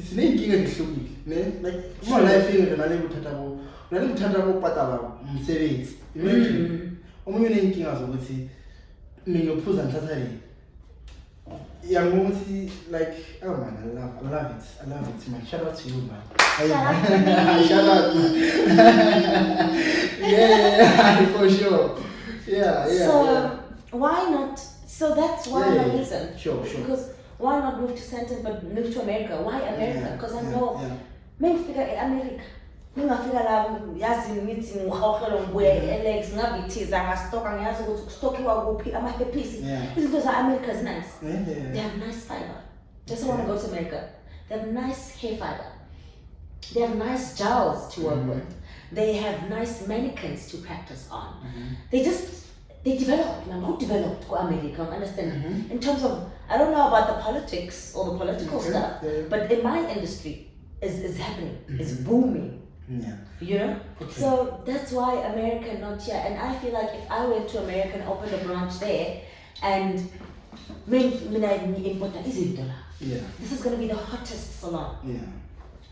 sineyinkinga ezihlukile ne like uma life nale kuthatha ukuphatala umsebenzi imagine omunye uneyinkinga zokuthi mina uphuza ngithatha le ukuthi like oh man I love it man, shout out to you man, shout out yeah for sure yeah so why not, so that's one reason, sure because why not move to Sandton but move to America? Why America? Because I know mengifika eAmerica ngingafika la yazi ngithi ngihawuhlela ngibuye eLex ngavithiza ngastoka ngiyazi ukuthi kustokiwa kuphi ama-happy's izinto za-America is nice. They have nice fiber. Just want to go to America. They have nice hair fiber. They have nice gels to work with. They have nice mannequins to practice on. They developed, man. Who developed go America? Understand? In terms of, I don't know about the politics or the political stuff, but in my industry is happening, is booming. You know? So that's why America not here. And I feel like if I went to America and opened a branch there, and this is going to be the hottest salon.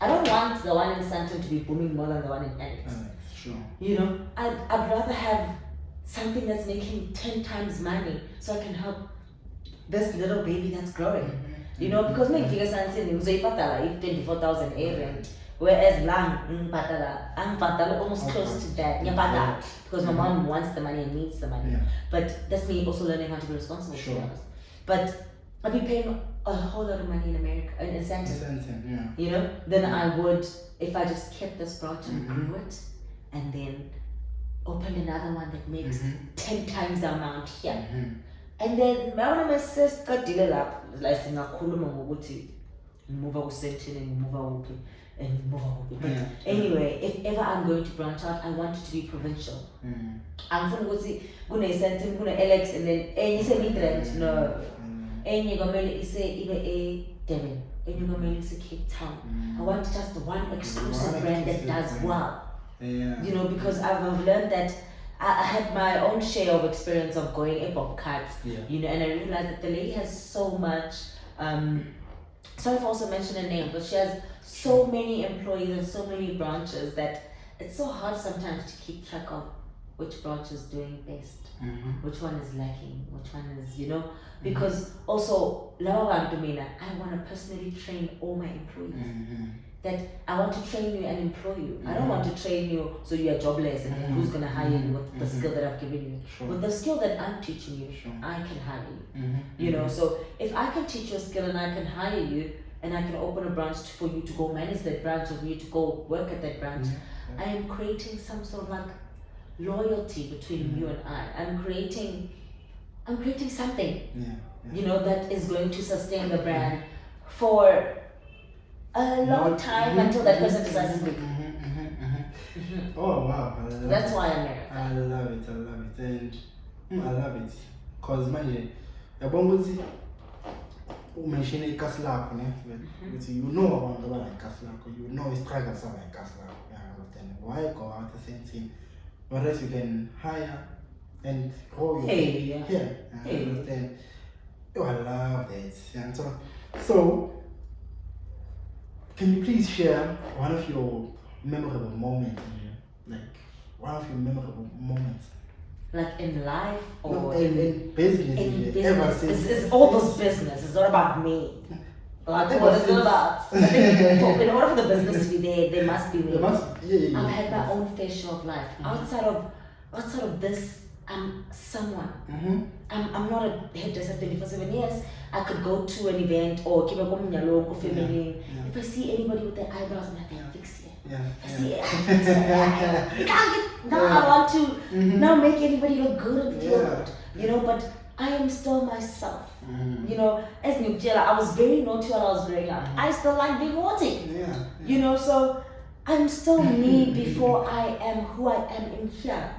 I don't want the one in Sandton to be booming more than the one in Alex. Sure. You know, I'd rather have something that's making 10 times money so I can help this little baby that's growing. You know, because me figure Sandton you say patala 24,000 rent, whereas lang I'm almost close to that. Because my mom wants the money and needs the money. But that's me also learning how to be responsible. Sure. But I'd be paying a whole lot of money in America, in Sandton, you know, than I would if I just kept this branch and grew it, and then opened another one that makes 10 times the amount here. And then my sister did up, like move out Sandton and move out and move out. Anyway, if ever I'm going to branch out, I want it to be provincial. I'm going to go to Sandton, go to Alex, and then any semi-trend, no. And you're going to say even a Devon, and you're going to say Cape Town. I want just one exclusive brand that does well. You know, because I've learned that I had my own share of experience of going a bobcats, you know, and I realized that the lady has so much. Sorry if I also mention her name, but she has so many employees and so many branches that it's so hard sometimes to keep track of which branch is doing best, which one is lacking, which one is, you know, because also, I want to personally train all my employees. That I want to train you and employ you. I don't want to train you so you are jobless and then who's going to hire you with the skill that I've given you. With the skill that I'm teaching you, I can hire you. You know, so if I can teach you a skill and I can hire you and I can open a branch for you to go manage that branch or for you to go work at that branch, I am creating some sort of like loyalty between you and I. I'm creating something, you know, that is going to sustain the brand for a long time until that person decides to leave. Oh wow, that's why I'm here. I love it, and I love it, cause manje yabonga mention ikasi lakho ne ukuthi you know abantu abala ikasi lakho, you know istruggle sala ikasi lakho, understand? Why go out the same thing, whereas you can hire and grow your understand? Oh, I love that. And so can you please share one of your memorable moments, like one of your memorable moments? Like in life or in business? In business. It's all those business. It's not about me. Like what it's not about. In order for the business to be there must be me. I've had my own fair share of life. Outside of this, I'm someone. I'm not a hairdresser 24/7. Yes, I could go to an event or keep a family. If I see anybody with their eyebrows, I'm like, fix it. Now I want to now make everybody look good and feel good. You know, but I am still myself. You know, as Kgaugelo, I was very naughty when I was growing up. I still like being naughty. You know, so I'm still me before I am who I am in here.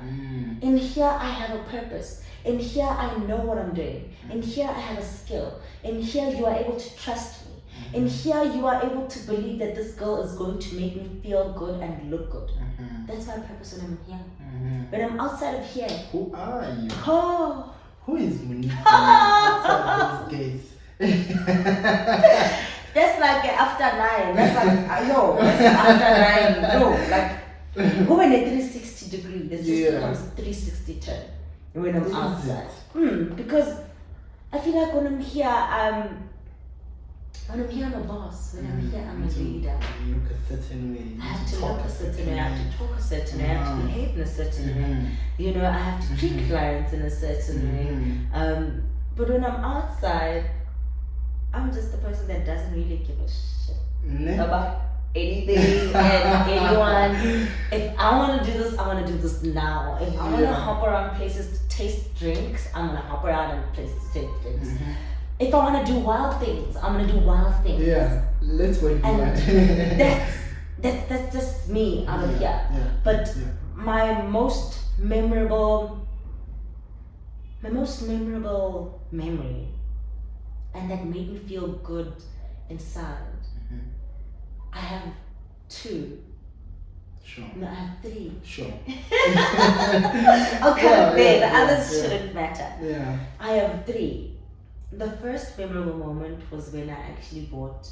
In here I have a purpose. In here I know what I'm doing. In here I have a skill. In here you are able to trust me. In here you are able to believe that this girl is going to make me feel good and look good. That's my purpose when I'm here. When I'm outside of here. Who are you? Oh. Who is Monique outside those gates? That's like after 9. That's like, yo, that's after 9. No, like, when a 360 degree, this just becomes 360 turn when I'm outside. Because I feel like when I'm here, I'm a boss. When I'm here, I'm a leader. You look a certain way. I have to look a certain way. I have to talk a certain way. I have to behave in a certain way. You know, I have to treat clients in a certain way. But when I'm outside, I'm just the person that doesn't really give a shit about anything and anyone. If I want to do this, I want to do this now. If I want to hop around places to taste drinks, I'm going to hop around and places to taste drinks. If I want to do wild things, I'm going to do wild things. Yeah, let's wait for that. That's just me out of here. But my most memorable memory, and that made me feel good inside. I have 2. Sure. No, I have 3. Sure. Okay, the others shouldn't matter. Yeah. I have 3. The first memorable moment was when I actually bought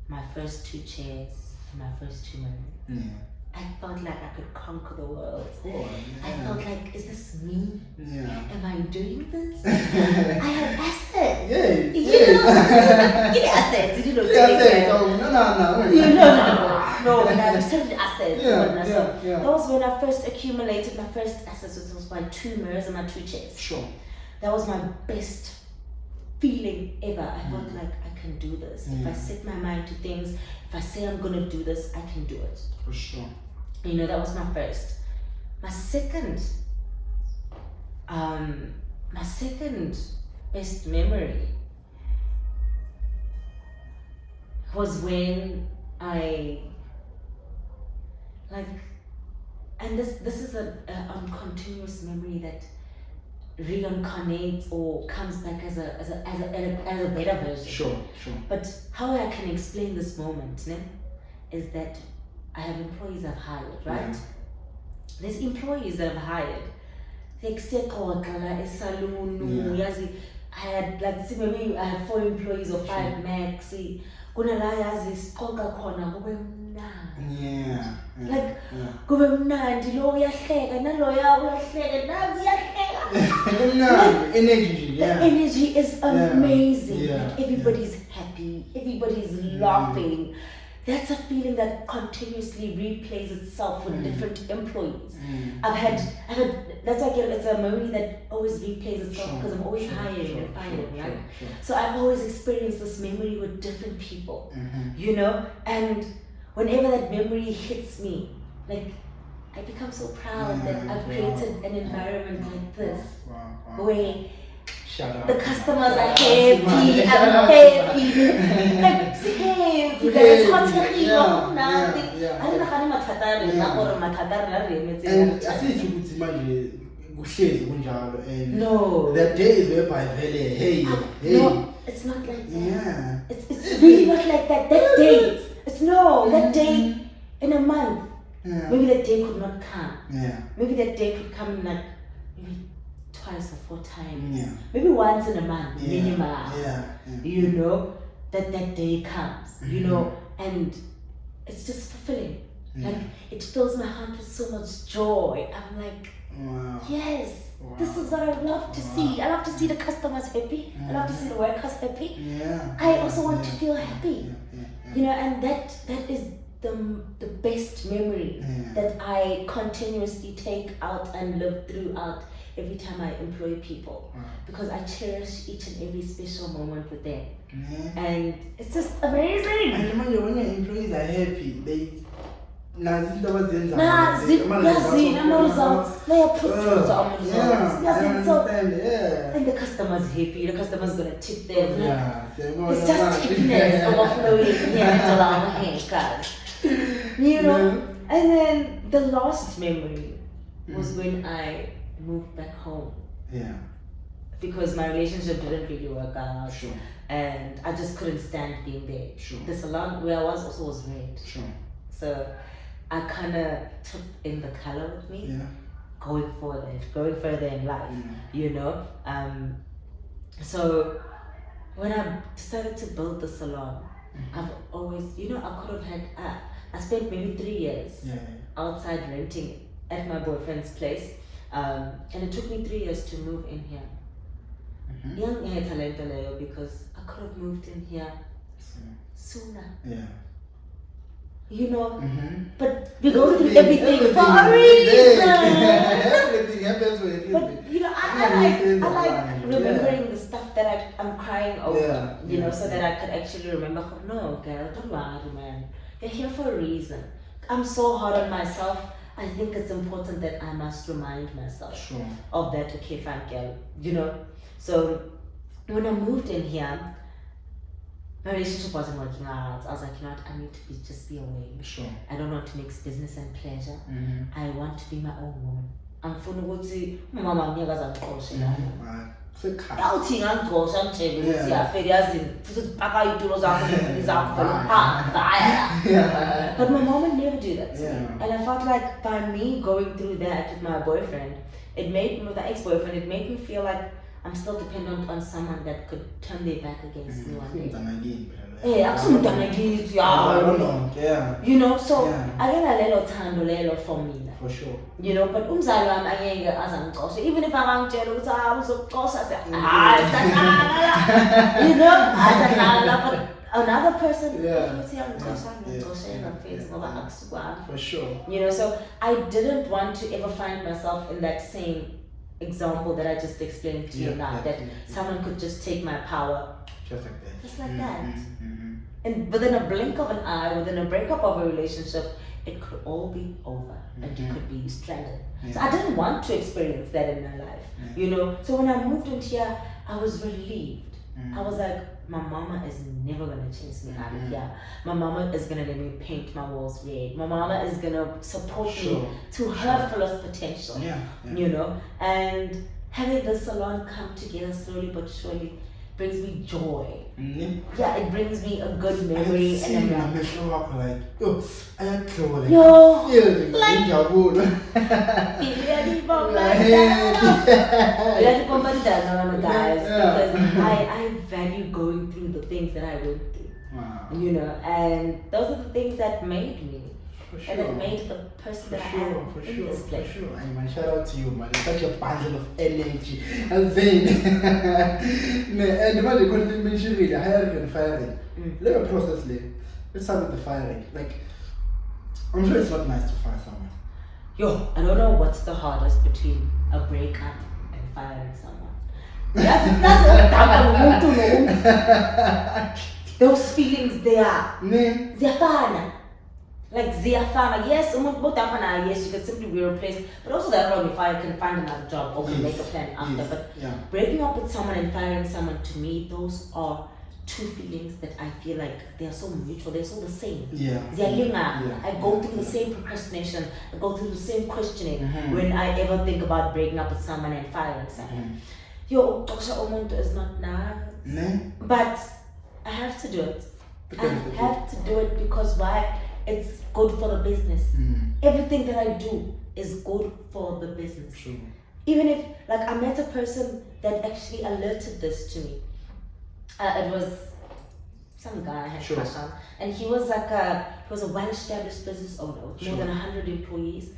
my first 2 chairs and my first 2 money. I felt like I could conquer the world. I felt like, is this me? Am I doing this? I have assets. Yes. You know, give me assets. You know, no, when I was telling assets. That was when I first accumulated my first assets, which was my 2 mirrors and my 2 chairs. Sure. That was my best feeling ever. I felt like I can do this. If I set my mind to things, if I say I'm gonna do this, I can do it. For sure. You know, that was my first. My second best memory was when I and this is a continuous memory that reincarnates or comes back as a better version. Sure. But how I can explain this moment, is that I have employees I've hired, right? There's employees that I've hired. Like Kgaugelo Dolamo, I had maybe I had 4 employees or 5 max. Kube mnandi lo uyahleka naloya uyahleka nazi uyahleka. Energy. The energy is amazing. Everybody's happy, everybody's laughing. That's a feeling that continuously replays itself with different employees. I've had that's why it's a memory that always replays itself because I'm always hiring and firing, right? So I've always experienced this memory with different people, you know, and whenever that memory hits me, I become so proud that I've created an environment like this where the customers are happy, I'm happy, it's no, that day is whereby hey. No, it's not like that. It's really not like that. That day, that day in a month. Maybe that day could not come. Maybe that day could come maybe twice or 4 times. Maybe once in a month, minimum. You know, that day comes, you know, and it's just fulfilling. It fills my heart with so much joy. I'm like, yes, this is what I love to see. I love to see the customers happy. I love to see the workers happy. I also want to feel happy. You know, and that is the best memory that I continuously take out and live throughout every time I employ people, because I cherish each and every special moment with them. And it's just amazing. And when your employees are happy, they results. And the customer's happy. The customer's gonna tip them. It's just happiness overflowing here at Dolamo Hair, guys. You know. And then the last memory was when I moved back home. Because my relationship didn't really work out. And I just couldn't stand being there. The salon where I was also was red. So I kind of took in the color with me, going further in life, you know. So when I decided to build the salon, I've always, I could have had, I spent maybe 3 years outside renting at my boyfriend's place. And it took me 3 years to move in here. Young because I could have moved in here sooner. Yeah. But we go through everything for a reason. Everything happens for a reason. But I like remembering the stuff that I'm crying over, so that I could actually remember, no, girl, don't worry, man. You're here for a reason. I'm so hard on myself. I think it's important that I must remind myself of that, okay, fine, girl, So when I moved in here, my relationship wasn't working out. I was like, I need to just be away. I don't want to mix business and pleasure. I want to be my own woman. I'm going to go to Mama Mia's But my mom would never do that to me. And I felt like by me going through that with my boyfriend, with the ex-boyfriend, it made me feel like I'm still dependent on someone that could turn their back against me one day. Hey, absolutely, so I get a little time for me. For sure. But even if I'm jealous, I was of course I said, but another person, for sure. So I didn't want to ever find myself in that same example that I just explained to you now, that someone could just take my power just like that. And within a blink of an eye, within a breakup of a relationship, it could all be over and you could be stranded. So I didn't want to experience that in my life, So when I moved in here, I was relieved. I was like, my mama is never gonna chase me out of here. My mama is gonna let me paint my walls red. My mama is gonna support me to her fullest potential. And having the salon come together slowly but surely brings me joy. Yeah, it brings me a good memory and a show up like, I am cool. Guys, because I value going through the things that I went through. And those are the things that made me. And it made the person that I am in this place. For sure. And man, shout out to you, man. It's such a bundle of energy. And then, and the man they call it mention really hiring and firing. Let me process it. Let's start with the firing. Like, I'm sure it's not nice to fire someone. I don't know what's the hardest between a breakup and firing someone. Those feelings, they're fun. Like Ziafana, yes, yes, you can simply be replaced, but also that wrong if I can find another job or can make a plan after. But breaking up with someone and firing someone, to me, those are two feelings that I feel like they are so mutual, they're so the same. I go through the same procrastination, I go through the same questioning when I ever think about breaking up with someone and firing someone. Is not nice, but I have to do it. I have to do it because why? It's good for the business. Everything that I do is good for the business. Even if, like, I met a person that actually alerted this to me. It was some guy I had crush on, and he was like he was a well-established business owner with more than 100 employees.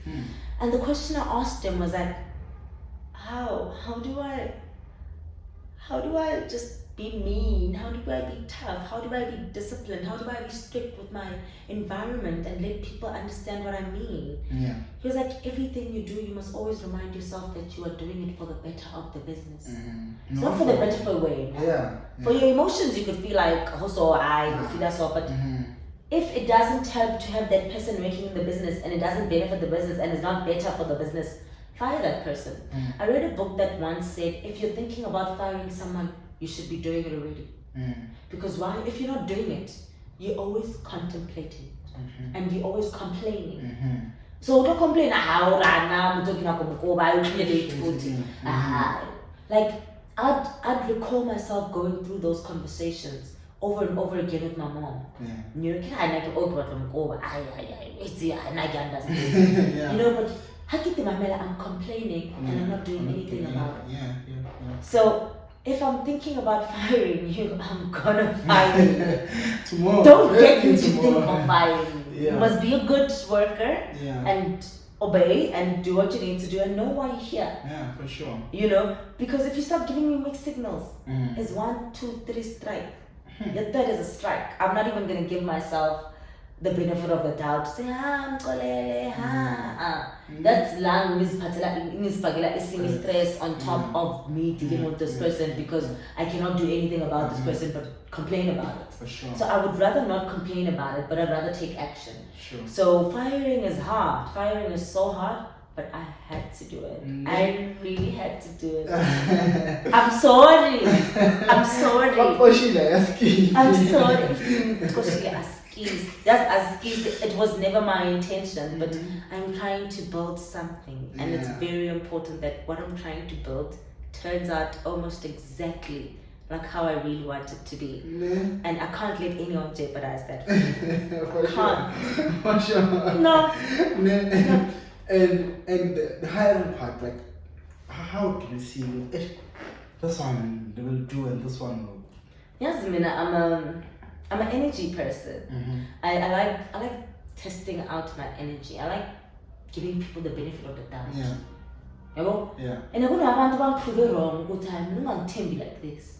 And the question I asked him was like, how do I just be mean? How do I be tough? How do I be disciplined? How do I be strict with my environment and let people understand what I mean? He was like, everything you do, you must always remind yourself that you are doing it for the better of the business. It's not for the better of way. For your emotions, you could feel like, also I feel that so, but if it doesn't help to have that person working in the business and it doesn't benefit the business and it's not better for the business, fire that person. I read a book that once said, if you're thinking about firing someone, you should be doing it already. Because why? If you're not doing it, you're always contemplating and you're always complaining. So don't complain, like I'd recall myself going through those conversations over and over again with my mom. You know, but I'm complaining and I'm not doing anything about it. So if I'm thinking about firing you, I'm gonna fire you. Tomorrow. Don't get me to tomorrow. think of firing you. Yeah. You must be a good worker Yeah. and obey and do what you need to do and know why you're here. Yeah, for sure. You know, because if you start giving me mixed signals, Mm. it's 1, 2, 3 strike. Your third is a strike. I'm not even gonna give myself the benefit of the doubt. Say, that's lang stress on top of me dealing with this person because I cannot do anything about this person but complain about it. For sure. So I would rather not complain about it, but I'd rather take action. Sure. So firing is hard. Firing is so hard, but I had to do it. I really had to do it. I'm sorry. I'm sorry. I'm sorry. Just as it was never my intention, but I'm trying to build something, and it's very important that what I'm trying to build turns out almost exactly like how I really want it to be. And I can't let anyone jeopardize that. For sure. No. And the hiring part, like, how do you see this one they will do and this one will? Yes, I'm an energy person. I like testing out my energy. I like giving people the benefit of the doubt. Yeah. Yabo? Yeah. And kunabantu bangiprove wrong ukuthi hayi mina ngithembi like this.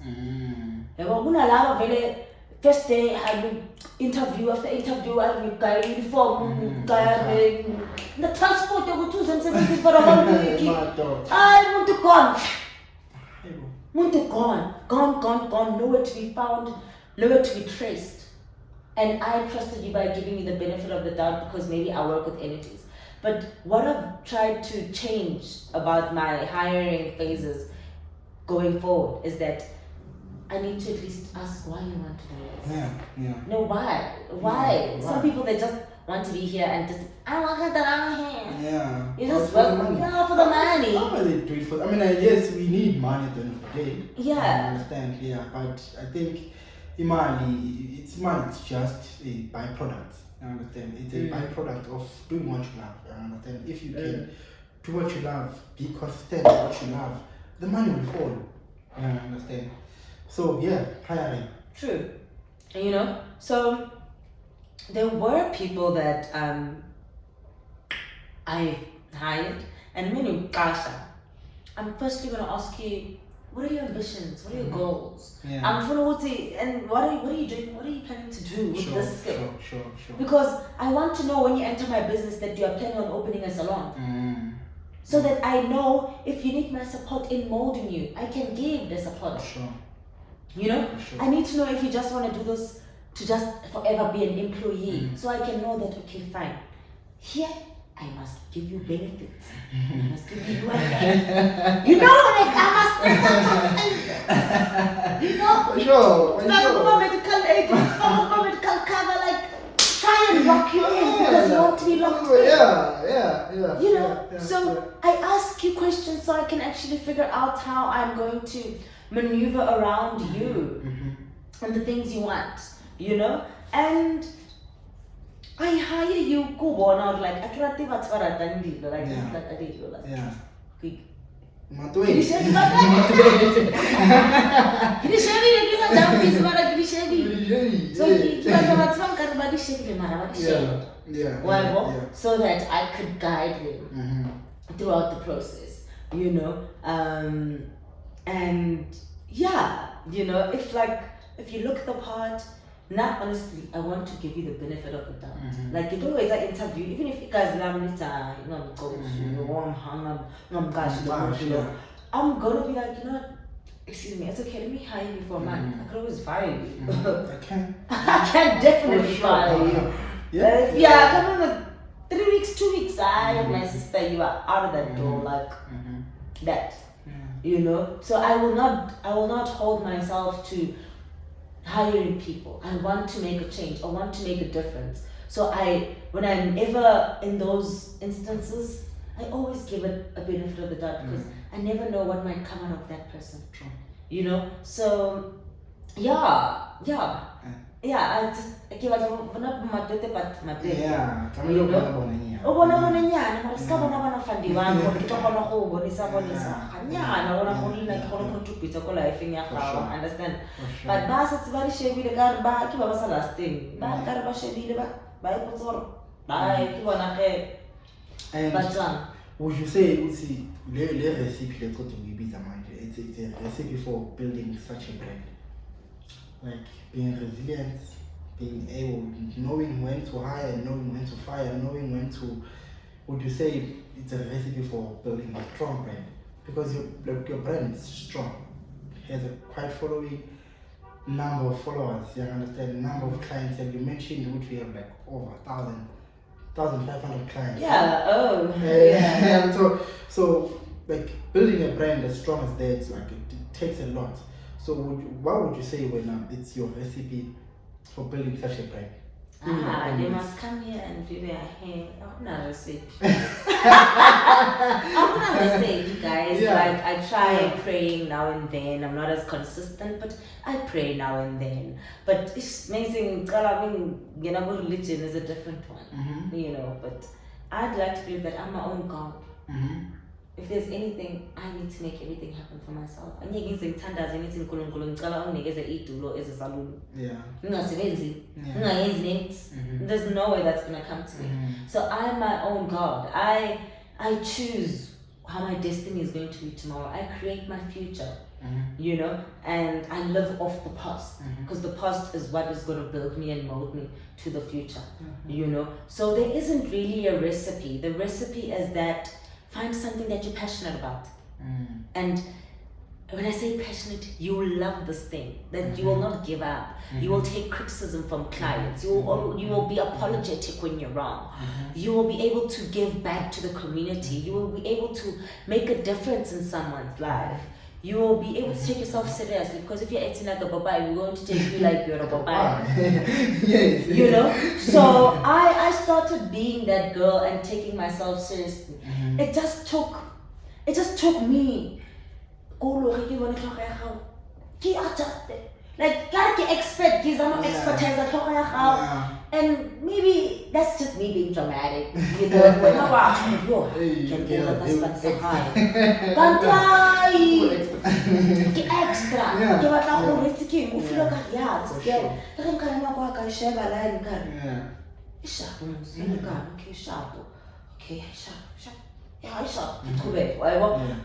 Yabo kunalaba vele first day I interview after interview I guy uniform guy the transport yokuthi uze emsebenzini for a whole week. Ay muntu gone, nowhere to be found, nowhere to be traced. And I trusted you by giving you the benefit of the doubt because maybe I work with entities. But what I've tried to change about my hiring phases going forward is that I need to at least ask why you want to do this. Yeah. No, why? Why? Some people, they just want to be here and just, I want to get here. Yeah. You just work for the money. How they do it for? I mean, yes, we need money at the end of the day. Yeah. I understand. Yeah, but I think money. It's just a byproduct. I understand. It's a byproduct of doing what you love. I understand. If you can do what you love, be consistent with what you love, the money will follow. I understand. So yeah, hiring. True. And you know, so there were people that I hired, and when you Kasha, I'm firstly gonna ask you, what are your ambitions? What are your goals? Yeah. I'm gonna and what are you doing? What are you planning to do with this skill? Sure. Because I want to know when you enter my business that you are planning on opening a salon. So that I know if you need my support in molding you, I can give the support. Sure. You know? Sure. I need to know if you just want to do this to just forever be an employee. So I can know that, okay, fine. Here, I must give you benefits. I must give you money. You know, like I must you know? For sure. Medical aid, medical cover, like try and lock you in because you want to be locked in. Yeah. You know, I ask you questions so I can actually figure out how I'm going to maneuver around you and the things you want, you know? And I hire you kubona like I cannot think what's what I done like I did like quick. Matui. So that I could guide him throughout the process, you know. And yeah, you know, if you look the part, now honestly, I want to give you the benefit of the doubt. Like you always I interview, even if you guys I'm gonna be like, you know what, excuse me, it's okay, let me hire you for a month. I could always fire you. I can definitely fire you. Come on, like 3 weeks, 2 weeks, my sister, you are out of that door like that. You know? So I will not hold myself to hiring people. I want to make a change. I want to make a difference. So when I'm ever in those instances, I always give it a benefit of the doubt because I never know what might come out of that person. True. You know? So yeah. yeah, I just ke batla bona matete but matete. Yeah, tlamehile o bona nyana. O bona nyana, mara ska bona fandi wangu ke tlo gona go bonisa nyana bona go nna ke gona contribute ko life-eng ya gago, understand? But ba sa tseba di shebile ka re ba ke ba sa lasting. Ba ka re ba shebile ba ipotsa gore ba ke bona ge and would you say uthi le recipe le tlo uyibitsa manje it's a recipe for building such a brand, like being resilient, being able, knowing when to hire, knowing when to fire, knowing when to, would you say it's a recipe for building a strong brand? Because your brand is strong, has a quite following, number of followers, you understand, number of clients, and you mentioned which we have like over 1,500 clients. Yeah, oh. Yeah. So like building a brand as strong as that, like it takes a lot. So what would you say when it's your recipe for building such a brand? They must come here and do their hair. I'm not a recipe. Guys. Yeah. Like I try praying now and then. I'm not as consistent, but I pray now and then. But it's amazing. I mean, religion is a different one, but I'd like to believe that I'm my own God. If there's anything, I need to make everything happen for myself. There's no way that's gonna come to me. So I'm my own God. I choose how my destiny is going to be tomorrow. I create my future, and I live off the past, because the past is what is going to build me and mold me to the future, So there isn't really a recipe. The recipe is that find something that you're passionate about. And when I say passionate, you will love this thing, that you will not give up. You will take criticism from clients. You will be apologetic when you're wrong. You will be able to give back to the community. You will be able to make a difference in someone's life. You will be able to take yourself seriously, because if you're acting like a babai, we're going to take you like you're a babai. Yes. So I started being that girl and taking myself seriously. It just took me. Like, gotta expert, and maybe that's just me being dramatic, when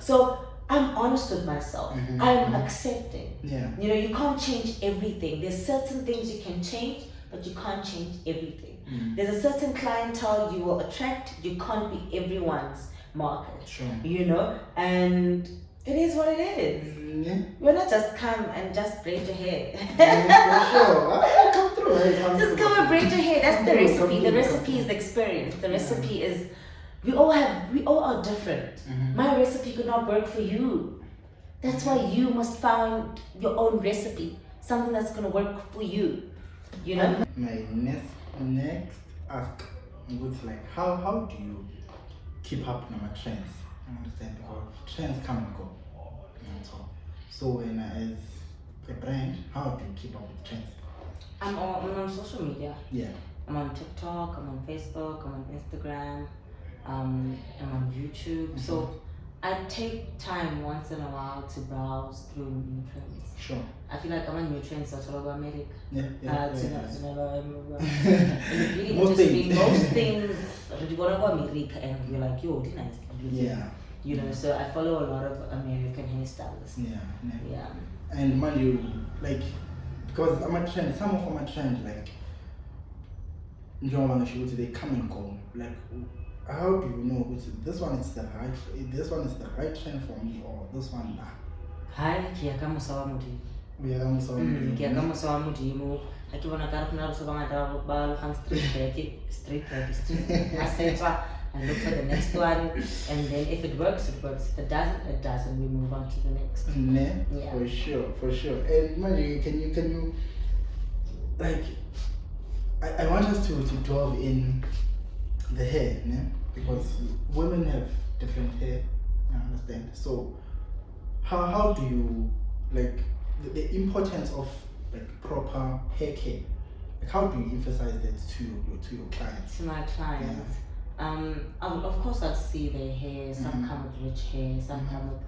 So I'm honest with myself. I'm accepting. You can't change everything. There's certain things you can change, but you can't change everything. There's a certain clientele you will attract. You can't be everyone's market. Sure. And it is what it is. You're not just come and just braid your hair. Come through. Just go and braid your hair. That's the recipe. The recipe is the experience. The recipe is we all are different. My recipe could not work for you. That's why you must find your own recipe, something that's gonna work for you. My next ask was like, how do you keep up with my trends? I understand, because trends come and go. So when as a brand, how do you keep up with trends? I'm on social media. Yeah. I'm on TikTok, I'm on Facebook, I'm on Instagram, I'm on YouTube. So I take time once in a while to browse through new trends. Sure. I feel like I'm on new trends, so I'm America. Most things, you go to America and you're like, yo, this nice. Yeah. So I follow a lot of American hairstylists. Yeah. And mind you, like, because I'm a trend, some of them are trend, like, they come and go. Like, how do you know this one is the right trend for me, or this one? Hi, Kiaka Musawa Mudimo. I keep on a garden of street. And look for the next one, and then if it works, it works. If it doesn't, we move on to the next. Yeah. For sure. And Monique, can you like, I want us to delve in the hair, because women have different hair, I understand. So how do you, like, the importance of like proper hair care Like, how do you emphasize that to your clients? To my clients, of course I'd see their hair. Some come with rich hair, some come with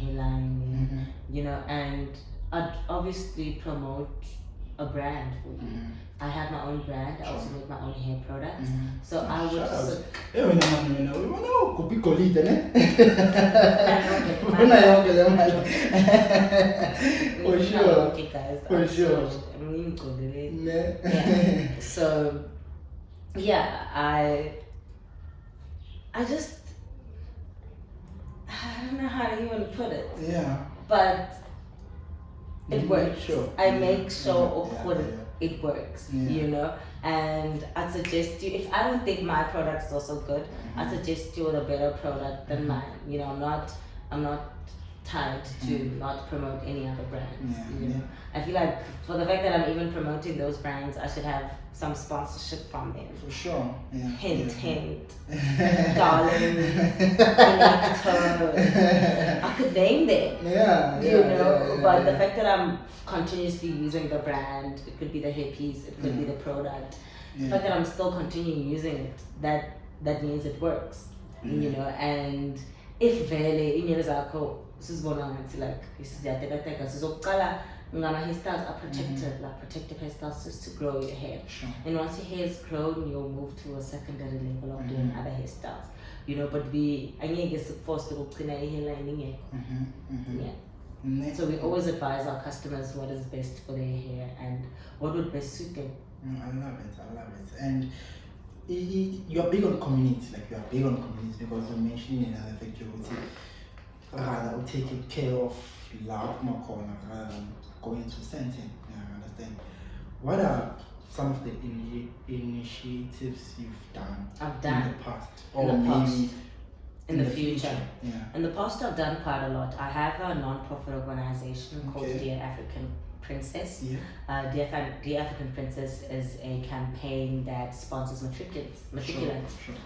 hairline, you know, and I'd obviously promote a brand for you. I have my own brand. I also make my own hair products. So I would. For sure. Yeah. So yeah, I don't know how to even put it. Yeah. But it works. Sure. I make sure it works, Yeah. you know. And I suggest you, if I don't think my product's also good, I suggest you with a better product than mine. You know, I'm not tied to not promote any other brands. You know, I feel like for the fact that I'm even promoting those brands, I should have some sponsorship from them. For sure. Yeah. Hint, darling, I could name them. You know, but the fact that I'm continuously using the brand, it could be the hairpiece, it could be the product. The fact that I'm still continuing using it, that means it works. You know, and if vele email zakho sizibona ngathi like isiyatekateka sizoqala ngama hairstyles are protected, like protective hairstyles just to grow your hair. And once your hair is grown, you'll move to a secondary level of doing other hairstyles. You know, but angeke forced to ukugcina hairline. So we always advise our customers what is best for their hair and what would best suit them. I love it. And you're big on community, because you're mentioning another factor, rather taking care of loud corner rather than going to sensing. I understand. What are some of the initiatives you've done? In the past, or maybe in the future. Yeah. In the past, I've done quite a lot. I have a non-profit organization called Dear African Princess. Dear African Princess is a campaign that sponsors matriculants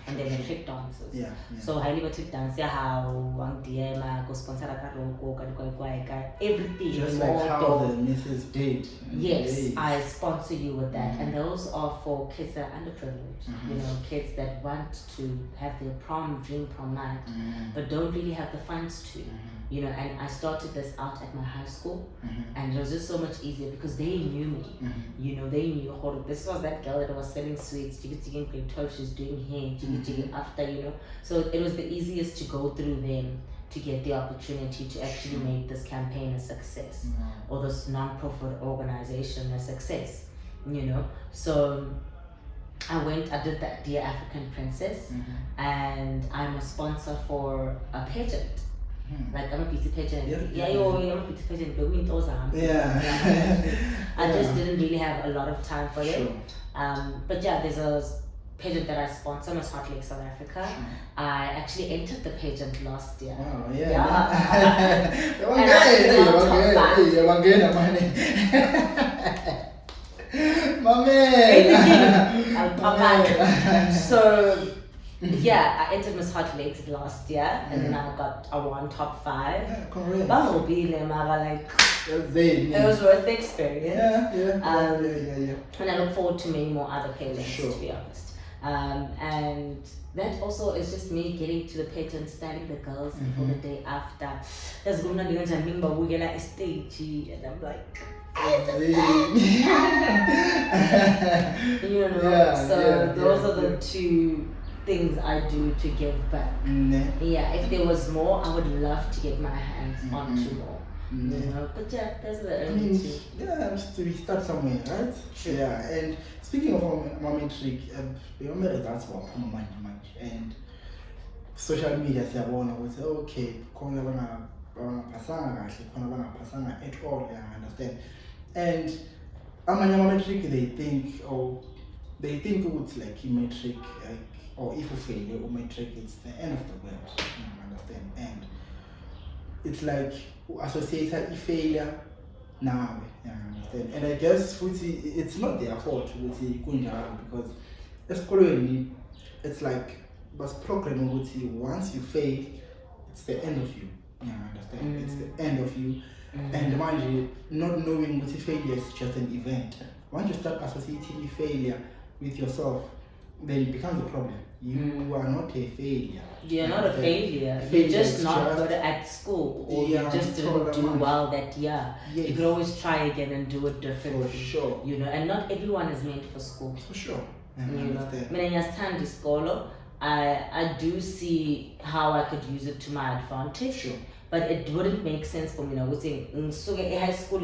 and their matric dances. So highly matric dance, how go sponsor everything. Just like how the missus did. Yes, I sponsor you with that, and those are for kids that are underprivileged. You know, kids that want to have their dream prom night, but don't really have the funds to. You know, and I started this out at my high school, and it was just so much easier because they knew me. You know, they knew, this was that girl that was selling sweets, in grade 12, she's doing hair, after, you know. So it was the easiest to go through them to get the opportunity to actually make this campaign a success, or this non-profit organization a success, you know. So I did that Dear African Princess, and I'm a sponsor for a pageant. Like I'm a beauty pageant. I'm a beauty pageant, but I just didn't really have a lot of time for it. But yeah, there's a pageant that I sponsor, Miss Hot Lake South Africa. I actually entered the pageant last year. So yeah, I entered Miss Hot Lakes last year, and then I won top 5. It was worth the experience. And I look forward to many more other pageants, to be honest. And that also is just me getting to the pageant, styling the girls for the day after. There's going to be a stage, and I'm like, you know. So those are the two things I do to give back. Yeah, if there was more, I would love to get my hands onto more. You know, but yeah, that's the only two. We start somewhere, right? Yeah, and speaking of mommy trick, remember that's what and social media would say, okay, at all, I understand. And mommy trick, they think it's like metric, or if you fail or metric, it's the end of the world. I understand. And it's like associate failure now. I understand. And I guess it's not their fault because it's like programming once you fail, it's the end of you. I understand. It's the end of you. And mind you, not knowing what failure is just an event. once you start associating failure with yourself, then it becomes a problem. You are not a failure. You're not a failure. You're just not good at school, or you just didn't do well that year. Yes. You could always try again and do it differently. For sure. You know, and not everyone is meant for school. For sure. You know, I do see how I could use it to my advantage. Sure. But it wouldn't make sense for me now. We're saying, high school,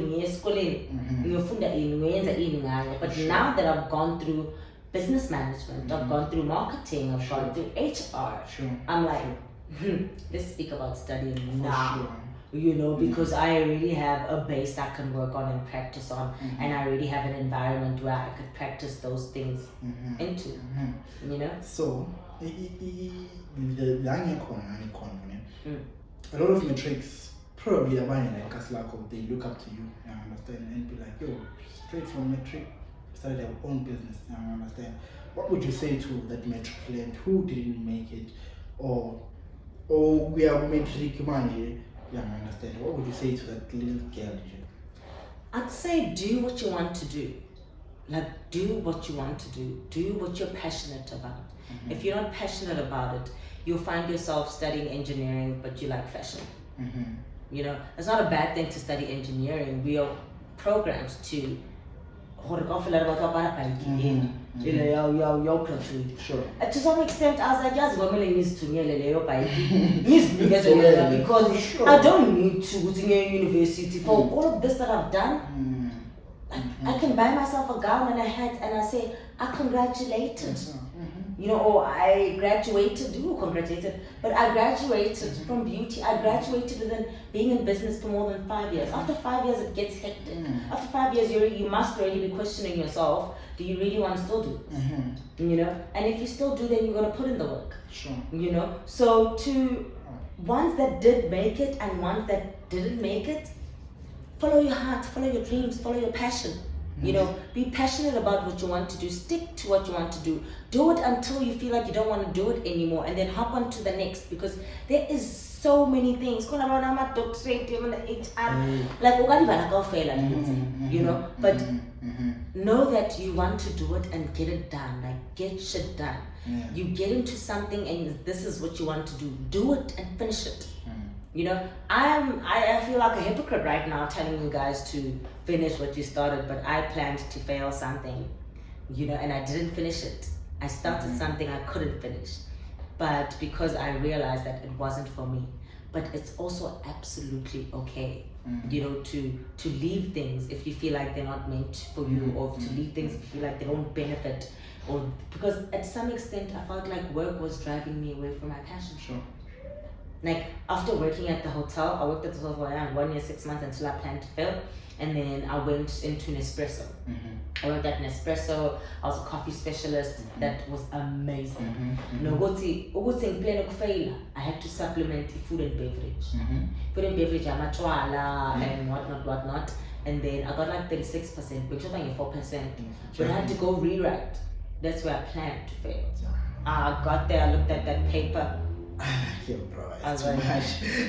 but now that I've gone through business management, I've gone through marketing, I've gone through HR, I'm like, let's speak about studying now. You know, because I already have a base I can work on and practice on, and I already have an environment where I could practice those things into. You know? So, a lot of matrix probably are like us, like they look up to you, you understand, and be like, yo, straight from matric, started their own business, you understand. What would you say to that matric client who didn't make it, or we are matric manager, you understand? What would you say to that little girl? I'd say do what you want to do. Like, do what you want to do. Do what you're passionate about. If you're not passionate about it, you'll find yourself studying engineering, but you like fashion. You know, it's not a bad thing to study engineering. We are programmed to Sure. To some extent, I was like, yes, because I don't need to go to university for all of this that I've done. I can buy myself a gown and a hat and I say, I congratulated. You know, or I graduated, but I graduated from beauty. I graduated within being in business for more than 5 years. After 5 years, it gets hectic. After 5 years, you must already be questioning yourself. Do you really want to still do this? You know, and if you still do, then you're going to put in the work. Sure. You know, so to ones that did make it and ones that didn't make it, follow your heart, follow your dreams, follow your passion. You know, be passionate about what you want to do. Stick to what you want to do. Do it until you feel like you don't want to do it anymore, and then hop on to the next, because there is so many things. Like, you know, but know that you want to do it and get it done. Like, get shit done. You get into something and this is what you want to do. Do it and finish it. You know, I feel like a hypocrite right now telling you guys to finish what you started, but I planned to fail something, you know, and I didn't finish it. I started something I couldn't finish, but because I realized that it wasn't for me. But it's also absolutely okay, you know, to leave things if you feel like they're not meant for you, or to leave things if you feel like they don't benefit, or because at some extent I felt like work was driving me away from my passion. Sure. Like, after working at the hotel, I worked at the hotel for around 1 year, 6 months until I planned to fail. And then I went into Nespresso. I worked at Nespresso. I was a coffee specialist. That was amazing. I had to supplement food and beverage. Food and beverage, and whatnot. And then I got like 36%, which was like 4%. But I had to go rewrite. That's where I planned to fail. I got there, I looked at that paper. Yo, bro, it's too much.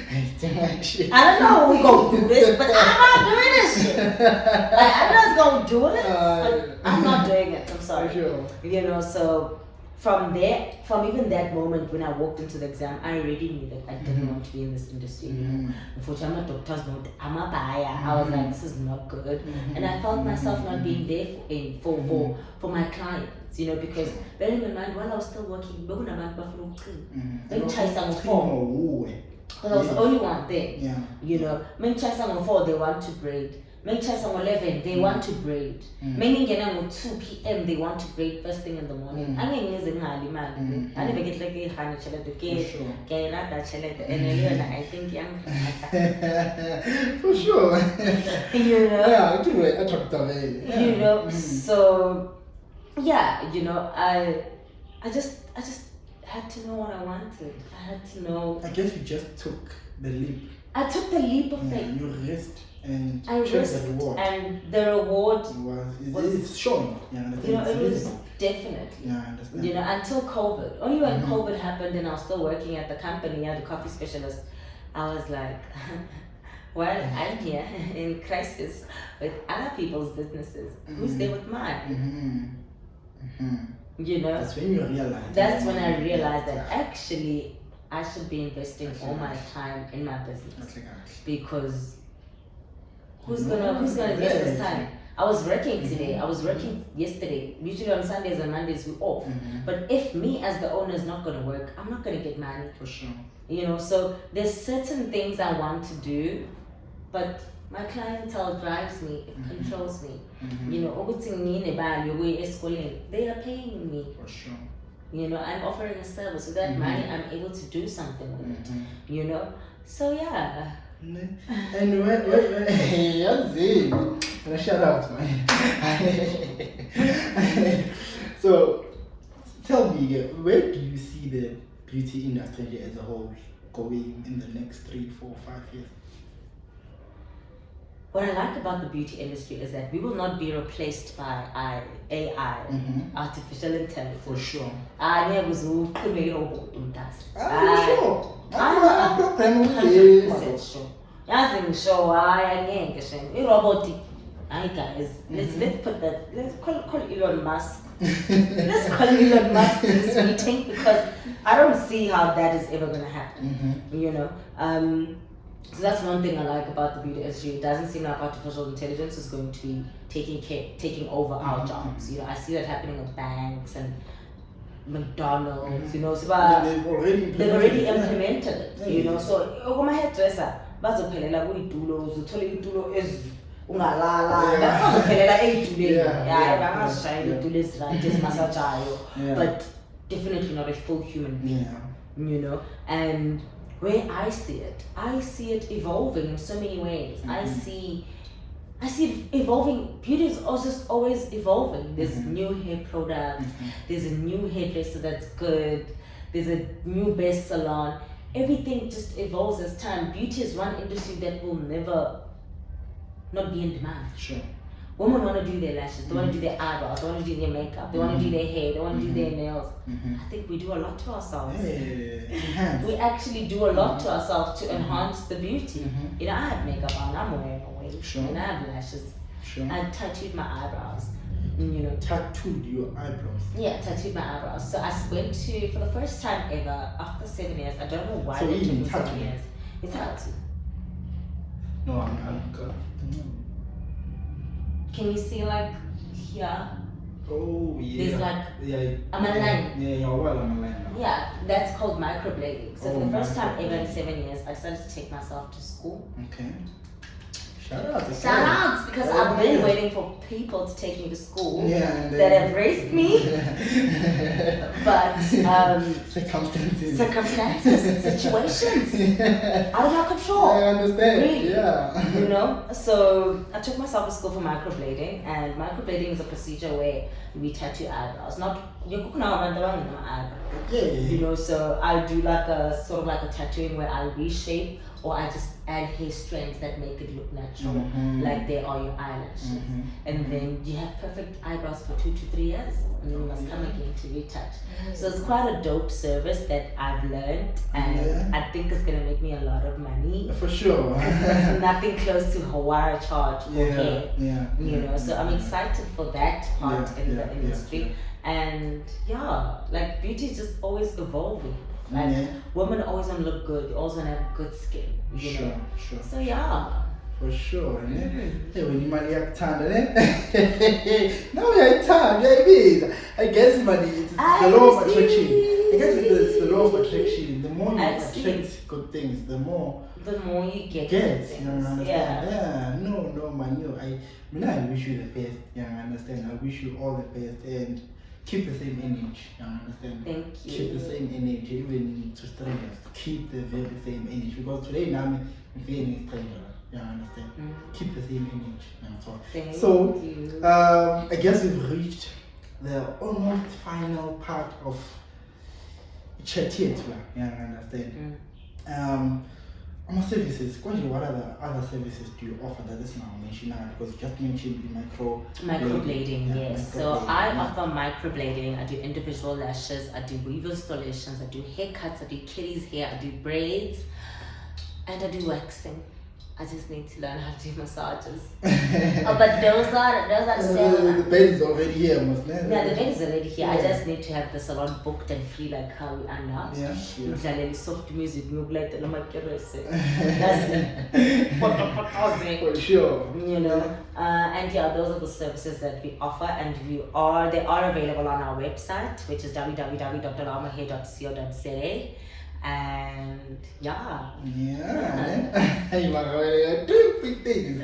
It's too much. I don't know who gonna do this, but I'm not doing this shit. Like, I'm not gonna do it, but I'm not doing it. I'm sorry. Sure. You know, so from even that moment when I walked into the exam, I already knew that I didn't want to be in this industry. Unfortunately, my doctors know I'm a buyer. I was like, this is not good, and I felt myself not being there for my clients. You know, because bearing in mind, while I was still working, because I was the only one there. You know, 4 they want to braid. 11 they want to braid. 2 p.m. they want to braid first thing in the morning. I mean, I never get like a honey I think for sure. You know, yeah, I do it. You know, so yeah, you know, I just had to know what I wanted. I had to know. I guess you just took the leap. I took the leap of faith. You risked and I risked, the reward. And the reward it's showing. Yeah, you know, it was definitely. Yeah, I understand. You know, until COVID. Only when COVID happened and I was still working at the company as a coffee specialist, I was like, Well, I'm here in crisis with other people's businesses. Who's there with mine? You know, That's when you realize. That's when I realized that actually I should be investing all my time in my business, because who's gonna invest this time? I was working today. I was working yesterday. Usually on Sundays and Mondays we're off. But if me as the owner is not gonna work, I'm not gonna get money. For sure. You know, so there's certain things I want to do, but my clientele drives me, it controls me. You know, they are paying me. For sure. You know, I'm offering a service. With that money, I'm able to do something with it. You know, so yeah. And when shout out, man. So, tell me, where do you see the beauty industry as a whole going in the next 3, 4, 5 years? What I like about the beauty industry is that we will not be replaced by AI, artificial intelligence. For sure. For sure. I'm 100% sure. Robotic. Guys, let's put that. Let's call Elon Musk. Let's call Elon Musk this meeting, because I don't see how that is ever gonna happen. You know. So that's one thing I like about the beauty industry. It doesn't seem like artificial intelligence is going to be taking over our jobs. You know, I see that happening with banks and McDonald's. You know, so they've already implemented it. You know, so my hairdresser, bazophelela kuyitulo, uthole itulo ungalala. Bazophelela eyituleni. Yeah, bangazishayela itulo ezirayithi ezimasajayo, but definitely not a full human being. You know, and where I see it evolving in so many ways. I see it evolving. Beauty is also always evolving. There's new hair products. There's a new hairdresser that's good. There's a new best salon. Everything just evolves as time. Beauty is one industry that will never not be in demand. Sure. Women want to do their lashes, they want to do their eyebrows, they want to do their makeup, they want to do their hair, they want to do their nails. I think we do a lot to ourselves. We actually do a lot to ourselves to enhance the beauty. You know, I have makeup on, I'm wearing a wig, and I have lashes. I tattooed my eyebrows. You know, tattooed your eyebrows? Yeah, tattooed my eyebrows. So I went to, for the first time ever, after 7 years, I don't know why so it took me 7 years. It's tattooed. No, I'm good. Can you see like here? Oh yeah. There's like I'm a line. Yeah, you're well on a line now. Yeah, that's called microblading. So for the first time ever in 7 years, I decided to take myself to school. Okay. Shout out because I've been waiting for people to take me to school that have raised me. But circumstances, situations out of our control. I understand. Really. Yeah. You know, so I took myself to school for microblading, and microblading is a procedure where we tattoo eyebrows. Not you know, so I do like a sort of like a tattooing where I reshape, or I just add hair strands that make it look natural, like they are your eyelashes. And then you have perfect eyebrows for 2 to 3 years, and then you must come again to retouch. So it's quite a dope service that I've learned, and I think it's gonna make me a lot of money. For sure. It's nothing close to what I charge for hair. You know, so I'm excited for that part in the industry. And like beauty is just always evolving. Like women always want to look good, they always want to have good skin. You know? Sure. So for sure. Hey, when you money have time, no, we have time, baby. I guess money is the law of attraction. I guess it's the law of attraction. The more you attract good things, the more you get. You understand? No, man. I wish you the best. You understand? I wish you all the best, and keep the same image. You understand? Thank you. Keep the same image, even to strangers. Keep the very same image, because today now I'm feeling stranger. You understand? Keep the same image. Thank you. I guess we've reached the almost final part of chat here. You understand? Services. What other services do you offer that is now mentioned? Because you just mentioned microblading, yes. So I offer microblading. I do individual lashes. I do weave installations. I do haircuts. I do kitties hair. I do braids, and I do waxing. I just need to learn how to do massages. Oh, but those are the The bed is already here, must yeah, the bed is already here. I just need to have the salon booked and free like how we are now. Yeah. Like soft music, move like the That's it. For sure. You know, and yeah, those are the services that we offer, and they are available on our website, which is www.dolamohair.co.za. And yeah. Yeah. You are really doing big things.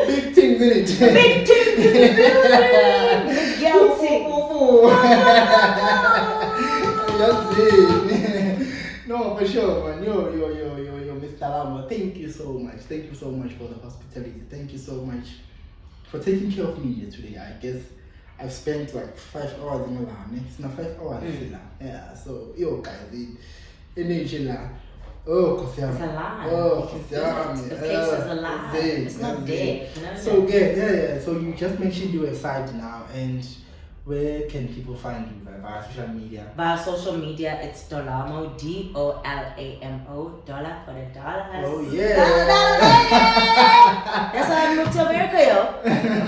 Big things in it. Big things in the building. Big girl things. That's it. No, for sure, man. Yo, Mr. Dolamo. Thank you so much. Thank you so much for the hospitality. Thank you so much for taking care of me here today. I guess I've spent like 5 hours in Milan. It's not 5 hours. Yeah. So, yo, guys, energy la. Oh, it's alive. Oh, the place is alive. It's not dead. So good, yeah. So you just mentioned your website now, and where can people find you via social media? Via social media, it's Dolamo, Dolamo, dollar for the dollar. Oh yeah. That's why I moved to America, yo.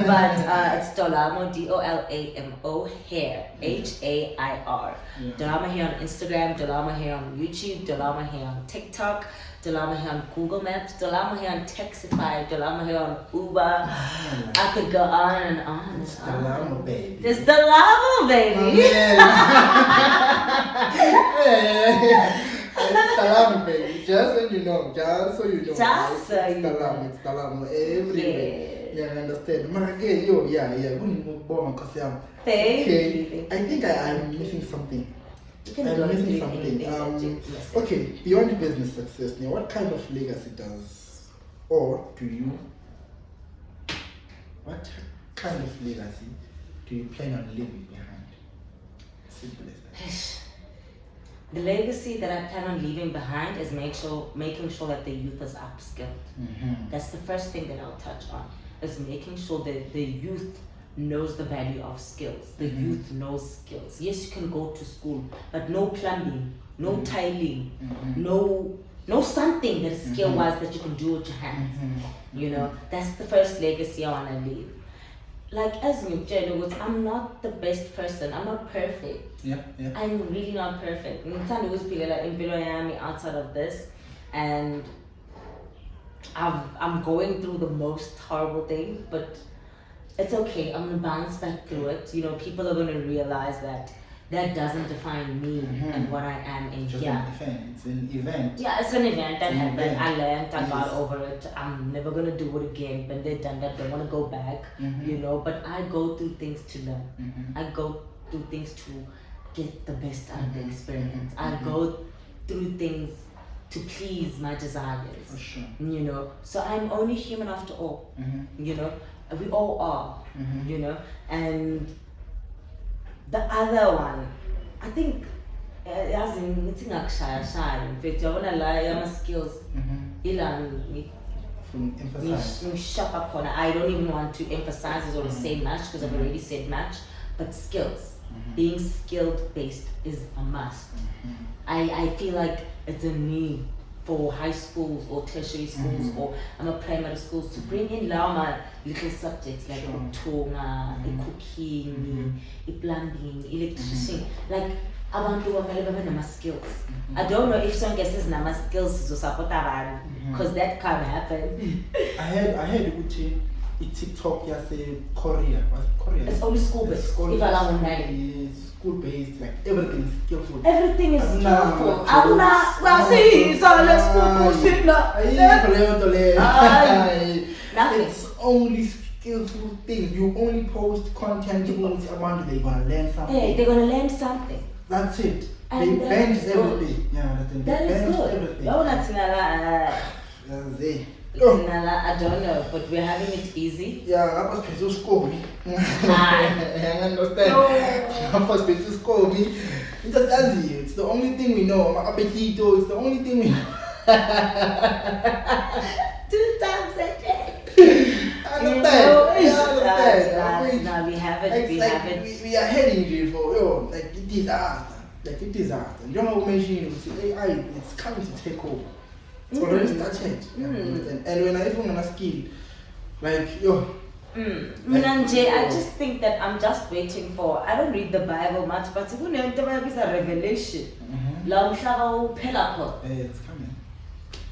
But it's Dolamo, Dolamo Hair, Hair. Dolamo Hair on Instagram, Dolamo Hair on YouTube, Dolamo Hair on TikTok, Dolamo Hair on Google Maps, Dolamo Hair on Texify, Dolamo Hair on Uber. I could go on and on. It's Dolamo, baby. It's Dolamo, baby. It's Dolamo, baby. Just so you know. Just so you know. It's Dolamo everywhere. Yeah, I understand. But again, yo, yeah. Thank you. I think I'm missing something. I'm missing something. Okay, beyond business success, now what kind of legacy does, or do you, what kind of legacy do you plan on leaving behind? Simple as that. The legacy that I plan on leaving behind is making sure that the youth is upskilled. That's the first thing that I'll touch on, is making sure that the youth knows the value of skills. The youth knows skills. Yes, you can go to school, but no plumbing, no tiling, no something that is skill-wise that you can do with your hands. You know, that's the first legacy I want to leave. Like as you said, I'm not the best person. I'm not perfect. Yeah. I'm really not perfect. Outside of this, and I'm going through the most horrible thing, but it's okay. I'm gonna bounce back through it. You know, people are gonna realize that doesn't define me and what I am in Just here. It's an event. Yeah, it's an event that happened. Event. I learned. I got over it. I'm never gonna do it again. But they've done that. Don't wanna go back. You know. But I go through things to learn. I go through things to get the best out of the experience. I go through things to please my desires. For sure. You know. So I'm only human after all. You know. We all are, you know, and the other one, I think, as in, it's not shy. In fact, I want to lie, my skills, I don't even want to emphasize or say much because I've already said much, but skills, being skilled based is a must. I feel like it's a need for high schools or tertiary schools or primary schools to bring in little subjects like uthunga, cooking, plumbing, electrician. Like abantu bamele babe nama skills. I don't know if some guesses nama skills to support abantu because that can't happen. I heard Uchi TikTok say Korea. It's only school based. If I school based, like everything is skillful. Everything is skillful. It's only skillful things. You only post content towards amount they're gonna learn something. Hey, they're gonna learn something. That's it. And they bench everything. Yeah, that is good. Everything. Oh, that's it. I don't know, but we're having it easy. Yeah, I was supposed to score me. I understand. I was supposed to score me. It's just as you. It's the only thing we know. My appetito. It's the only thing we know. 2 times a day. I understand. No, we have it. We are heading for like it is after. You don't know what machine. AI. It's coming to take over. It's already started. And when I even on a skill, like yo. Minanje, I just think that I'm just waiting for. I don't read the Bible much, but it's a revelation. It's coming.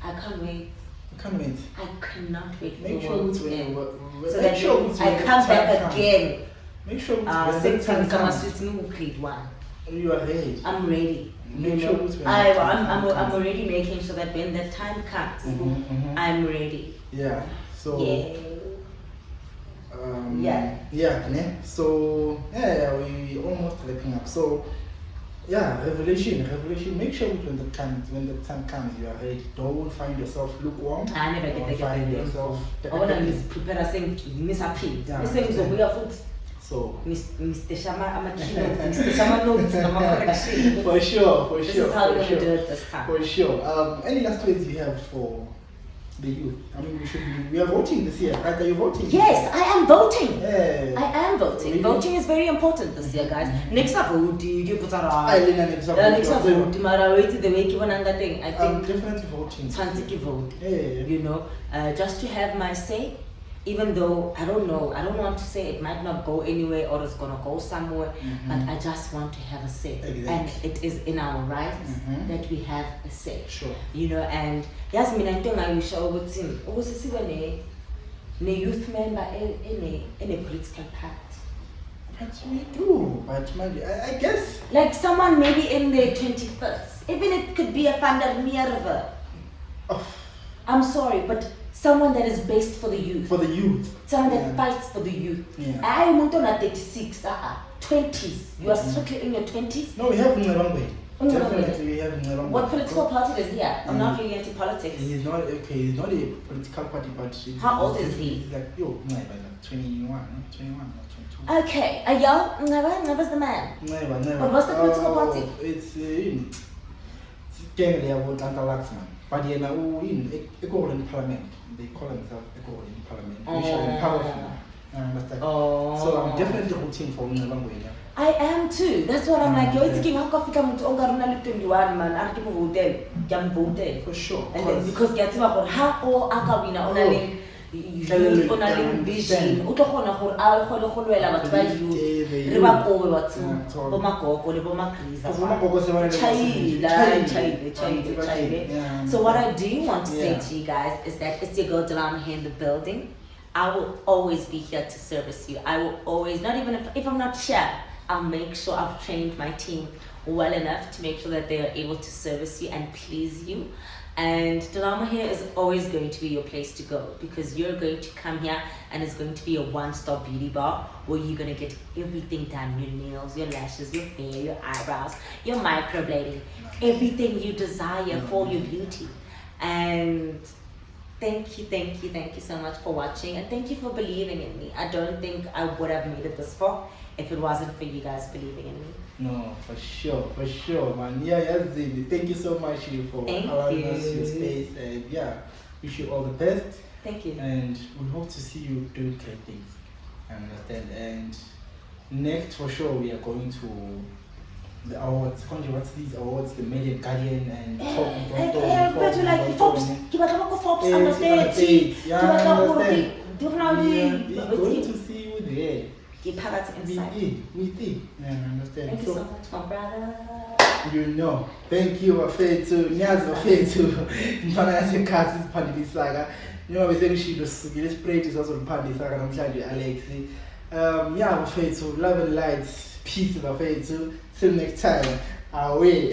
I can't wait. I can't wait. I cannot wait. Make sure it's when so that I come back again. Make sure it's when create one. You are ready. I'm ready. Make sure it's when I'm already making sure that when the time comes, I'm ready. Yeah. So. Yeah. So we almost wrapping up. So revelation. Make sure when the time comes, you are ready. Don't find yourself lukewarm. I never get find yourself. I want to prepare saying miss a pin. So Mr. Shama notes, for sure. This is how we're gonna do it this time. For sure. Any last words you have for the youth? I mean, we are voting this year, right? Are you voting? Yes, I am voting. Yeah. I am voting. Really? Voting is very important this year, guys. Next up, vote. You put next up, vote. The way you want thing. I think I'm definitely voting. Vote. Yeah. You know, just to have my say. Even though I don't want to say it might not go anywhere or it's gonna go somewhere, but I just want to have a say. Exactly. And it is in our rights that we have a say. Sure. You know, and yes, I think I wish I would see a youth member in a political party. But we do, but maybe I guess like someone maybe in their 21st. Even it could be a Fandarmierva. I'm sorry, but someone that is based for the youth. For the youth. Someone that fights for the youth. Yeah. I am not at 36, 20s. You are strictly in your 20s. No, we have in the wrong way. Definitely, we have in the wrong way. What political party does he have? I'm not really into politics. He's not He's not a political party, but how old is he? He's like 21 or 22. Okay, never the man. Never. But what's the political party? It's generally about Antalaxman. But in parliament. They call themselves in parliament. Which are powerful. So I'm definitely rooting for Unalangwe. I am too. That's what I'm like. You're thinking how coffee come to Ongaruna 21 man. I can vote. For sure. And then because get about how or Akawina onaling vision. Utokona for all Holola, but by you. Ribaco, what's Bomako, or the Bomakris. So, what I do want to say to you guys is that it's your girl Dolamo here in the building. I will always be here to service you. I will always, not even if I'm not sure, I'll make sure I've trained my team well enough to make sure that they are able to service you and please you. And Dolamo Hair is always going to be your place to go because you're going to come here and it's going to be a one-stop beauty bar where you're going to get everything done. Your nails, your lashes, your hair, your eyebrows, your microblading, everything you desire for your beauty. And thank you so much for watching and thank you for believing in me. I don't think I would have made it this far if it wasn't for you guys believing in me. No, for sure, man. Thank you so much for allowing us your space and wish you all the best. Thank you. And we hope to see you doing great things. I understand. And next for sure we are going to the awards. What's these awards? The Media Guardian and Top Forbes. Give a Forbes understand. We're going to see you there. Give power to inside. I understand. Thank you so much, my brother. You know. Thank you, Afetu. Nyazo Afetu. Ntwana yasekhasi siphandisaka. Njengoba besengishilo sisukile sprayed also siphandisaka namhlanje Alex. Afetu, love and light, peace Afetu. Till next time. Away.